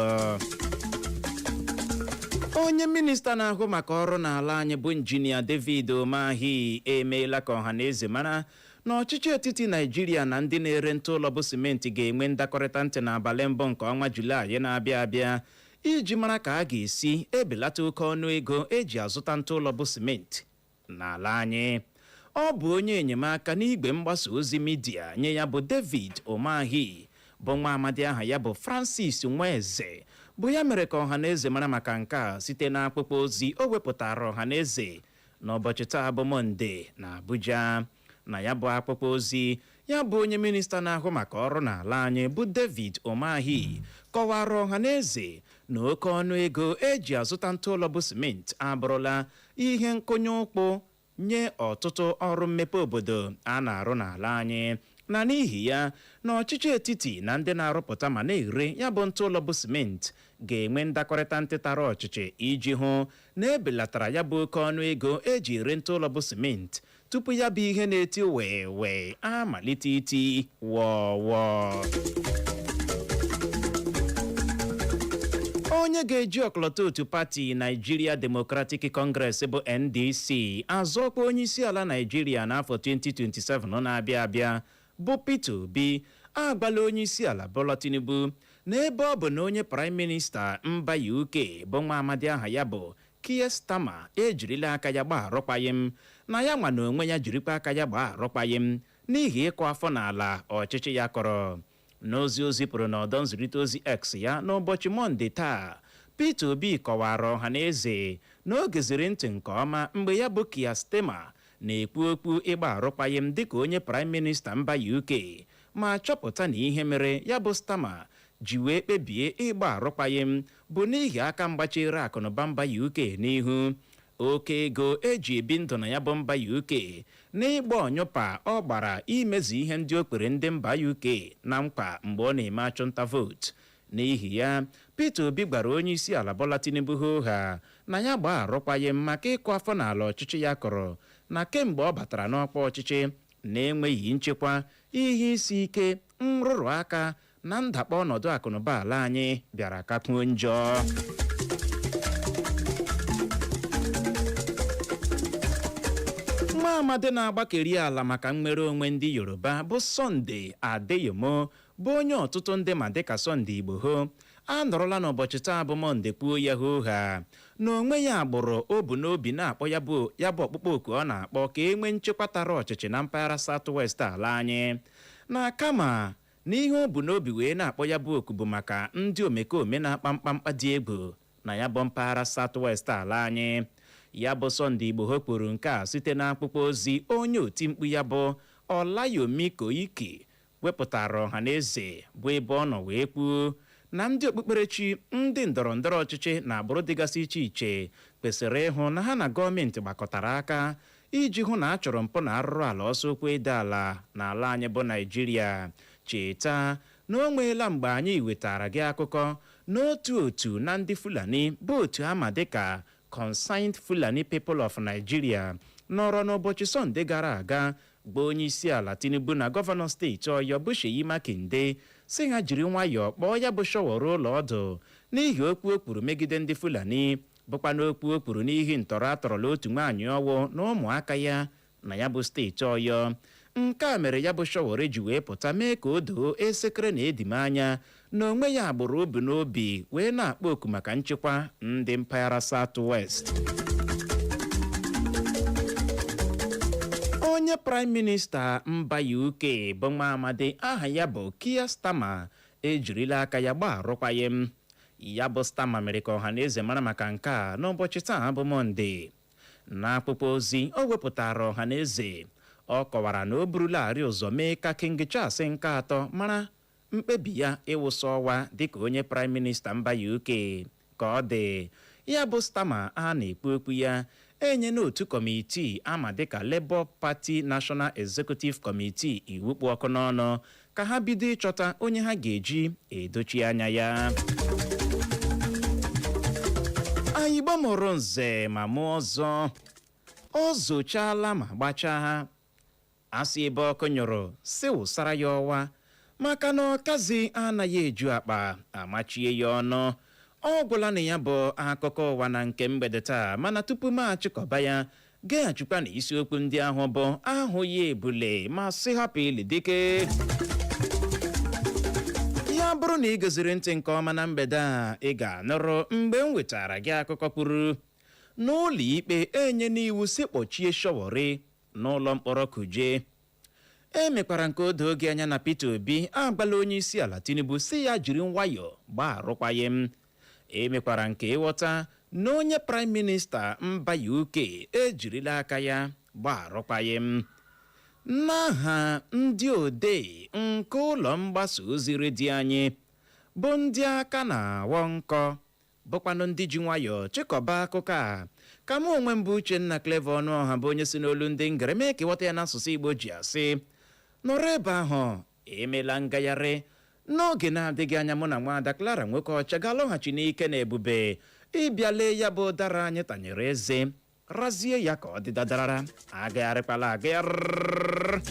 Onye minista na-ahụ maka ọrụ n'ala anyị bụ injinia David Umahi emeela ka ọha na eze mara na ọchịchị etiti Naịjirịa na ndị na-ere ntụ ụlọ bụ simenti ga-enwe ndakọrịta ntị n'abalị mbụ nke ọnwa Julaị na-abịa abịa iji mara ka a ga-esi ebelata oke ọnụ ego eji azụta ntụ ụlọ bụ simenti n'ala anyị. Ọ bụ onye enyemaka n'igwe mgbasa ozi midia nye ya bụ David Umahi bụ nwa amadi aha ya bụ Francis Nweze bụ ya mere ka ọha na eze mara maka nke a site n'akpụkpọ ozi o wepụtara ọha na eze n'ụbọchị taa bụ Mọnde na Abuja. Na ya bụ akpụkpọ ozi ya bụ onye minista na-ahụ maka ọrụ n'ala anyị bụ David Umahi kọwara ọha na eze na oke ọnụ ego eji azụta ntụ ụlọ bụ simenti abụrụla ihe nkụnye ụkwụ nye ọtụtụ ọrụ mmepe obodo a na-arụ n'ala anyị, na n'ihi ya na ọchịchị etiti na ndị na-arụpụta ma na-ere ya bụ ntụ ụlọ bụ simenti ga-enwe ndakọrịta ntị tara ọchịchị iji hụ na ebelatara ya bụ oke ọnụ ego eji ere ntụ ụlọ bụ simenti tupu ya bụ ihe na-eti wee amalite iti wọọ. Onye ga-eji ọkọlọtọ otu pati Nigeria Democratic Congress bụ NDC azọkwa onye isi ala Nigeria n'afọ 2027 na-abịa abịa bụ Peter Obi agbala onye isi ala Bola Tinubu n'ebe ọ bụ na onye Prime Minister mba UK bụ nwa amadi aha ya bụ Keir Starmer ejirila aka ya gbaa arụkwaghịm na ya nwa na onwe ya jirikwa aka ya gbaa arụkwaghịm n'ihi ịkụ afọ n'ala ọchịchị ya kọrọ. N'ozi o zipụrụ n'ọdọ nzirịta ozi X ya n'ụbọchị Mọnde taa, Peter Obi kọwara ọha na eze na o geziri ntị nke ọma mgbe ya bụ Keir Starmer na-ekwu okwu ịgba arụkwaghịm dịka onye Prime Minister mba UK ma chọpụta na ihe mere ya bụ Starmer ji wee kpebie ịgba arụkwaghịm bụ n'ihi aka mgbachiri akụnụba mba UK n'ihu. Oke ego eji ebi ndụ na ya bụ mba UK na ịgba ọnyụpa ọ gbara imezu ihe ndị o kpere ndị mba UK na mkpa mgbe ọ na-eme achụnta vootu. N'ihi ya Peter Obi gwara onye isi ala Bola Tinubu ha na ya gbaa arụkwaghịm maka ịkụ afọ n'ala ọchịchị ya kọrọ na kemgbe ọ batara n'ọkwa ọchịchị na-enweghị nchekwa, ihe isi ike, nrụrụ aka na ndakpọ ọnọdụ akụnụba ala anyị bịara kakwuo njọ. Nwa amadi na-agbakeri ala maka nnwere onwe ndị Yoruba bụ Sunday Adeyomo bụ onye ọtụtụ ndị ma dịka Sunday Igbo ho anọrọla n'ụbọchị taa bụ Mọnde kwuo ya ha na onwe ya agbụrụ o bu n'obi na-akpọ ya bụ ọkpụkpọ oku ọ na-akpọ ka e nwee nchekwa tara ọchịchị na mpaghara South West ala anyị, na kama na ihe o bu n'obi wee na-akpọ ya bụ oku bụ maka ndị omekome na-akpa mkpamkpa dị egwu na ya bụ mpaghara South West ala anyị. Ya bụ Sunday Igbo ho kwuru nke a site n'akpụkpọ ozi onye oti mkpu ya bụ Ọlayomi Koiki wepụtara ọha na eze bụ ebe ọ nọ wee kwuo na ndị okpukperechi, ndị ndọrọ ndọrọ ọchịchị na agbụrụ dịgasị iche iche kwesịrị ịhụ na ha na gọọmenti gbakọtara aka iji hụ na a chọrọ mpụ na arụrụ ala ọsọ okwu ide ala n'ala anyị bụ Naịjirịa. Cheta na o nweela mgbe anyị wetara gị akụkọ n'otu otu na ndị Fulani bụ otu ama dịka Concerned Fulani People of Nigeria nọrọ n'ụbọchị Sọnde gara aga gba onye isi ala Tinubu na gọvanọ steeti Ọyọ bụ Seyi Makinde si ha jiri nwayọọ kpọọ ya bụ shọwọrọ ụlọ ọdụ n'ihi okwu o kwuru megide ndị Fulani, bụkwa n'okwu o kwuru n'ihi ntọrọ atọrọla otu nwaanyị ọwụ na ụmụaka ya na ya bụ steeti Ọyọ. Nke a mere ya bụ shọwọrọ ji wee pụta mee ka o doo esekere na edim anya na onwe ya agbụrụ obi n'obi wee na-akpọ oku maka nchekwa ndị mpaghara South West. onye prime minista mba UK bụ nwa amadi aha ya bụ Keir Starmer ejirila aka ya gbaa arụkwaghịm. Ya bụ Starmer mere ka ọhaneze mara maka nke a n'ụbọchị taa bụ Mọnde. N'akpụkpọ ozi o wepụtara ọhaneze, ọ kọwara na o burularị ụzọ mee ka King Charles nke atọ mara mkpebi ya ịwụsa ọwa dịka onye prime minista mba UK. Ka ọ dị, ya bụ Starmer a na-ekwu okwu ya enye n'otu kọmitii ama dịka Labour Party National Executive Committee iwu kpụ ọkụ n'ọnụ ka ha bido ịchọta onye ha ga-eji edochi anya ya. Anyị gbamụrụ nze ma mụọ ọzọ, ọ zochala ma gbachaa ha. Asị ebe ọkụ nyụrụ si wụsara ya ọwa maka na ọkazi anaghị eju akpa amachie ya ọnụ. Ọ gwụla na ya bụ akụkọ ụwa na nke mgbede taa, mana tupu m achịkọba ya geghachikwa na isiokwu ndị ahụ bụ ahụ ya ebule ma sị hapụ ili dike. Ya bụrụ na ị goziri ntị nke ọma na mgbede a, ị ga-anụrụ mgbe m wetara gị akụkọ kwuru n'ụlọ ikpe enye n'iwu si kpọchie Showore n'ụlọ mkpọrọ Kuje. E mekwara nke odo oge anya na Peter Obi agbala onye isi ala Tinubu si ya jiri nwayọọ gbaa arụkwaghịm. E mekwara nke ịghọta na onye prime minista mba UK ejirila aka ya gbaa arụkwaghịm. N'aha ndị odee nke ụlọ mgbasa ozi redio anyị bụ ndị aka na-awọ nkọ bụkwanụ ndị ji nwayọọ chịkọba akụkọ a, ka mụ onwe m bụ Uchenna Clever Ọnụọha bụ onye si n'olu ndị ngere mee ka ịghọta ya n'asụsụ Igbo ji asị nọrọ ebe ahụ emela ngagharị. N'oge na-adịghị anya mụ na nwaada Clara nwoke ọcha ga-alọghachi n'ike na ebube ịbịa lee ya bụ ụdara anyị tanyere eze razie ya ka ọ dị dadarara agagharịkwala agagharị.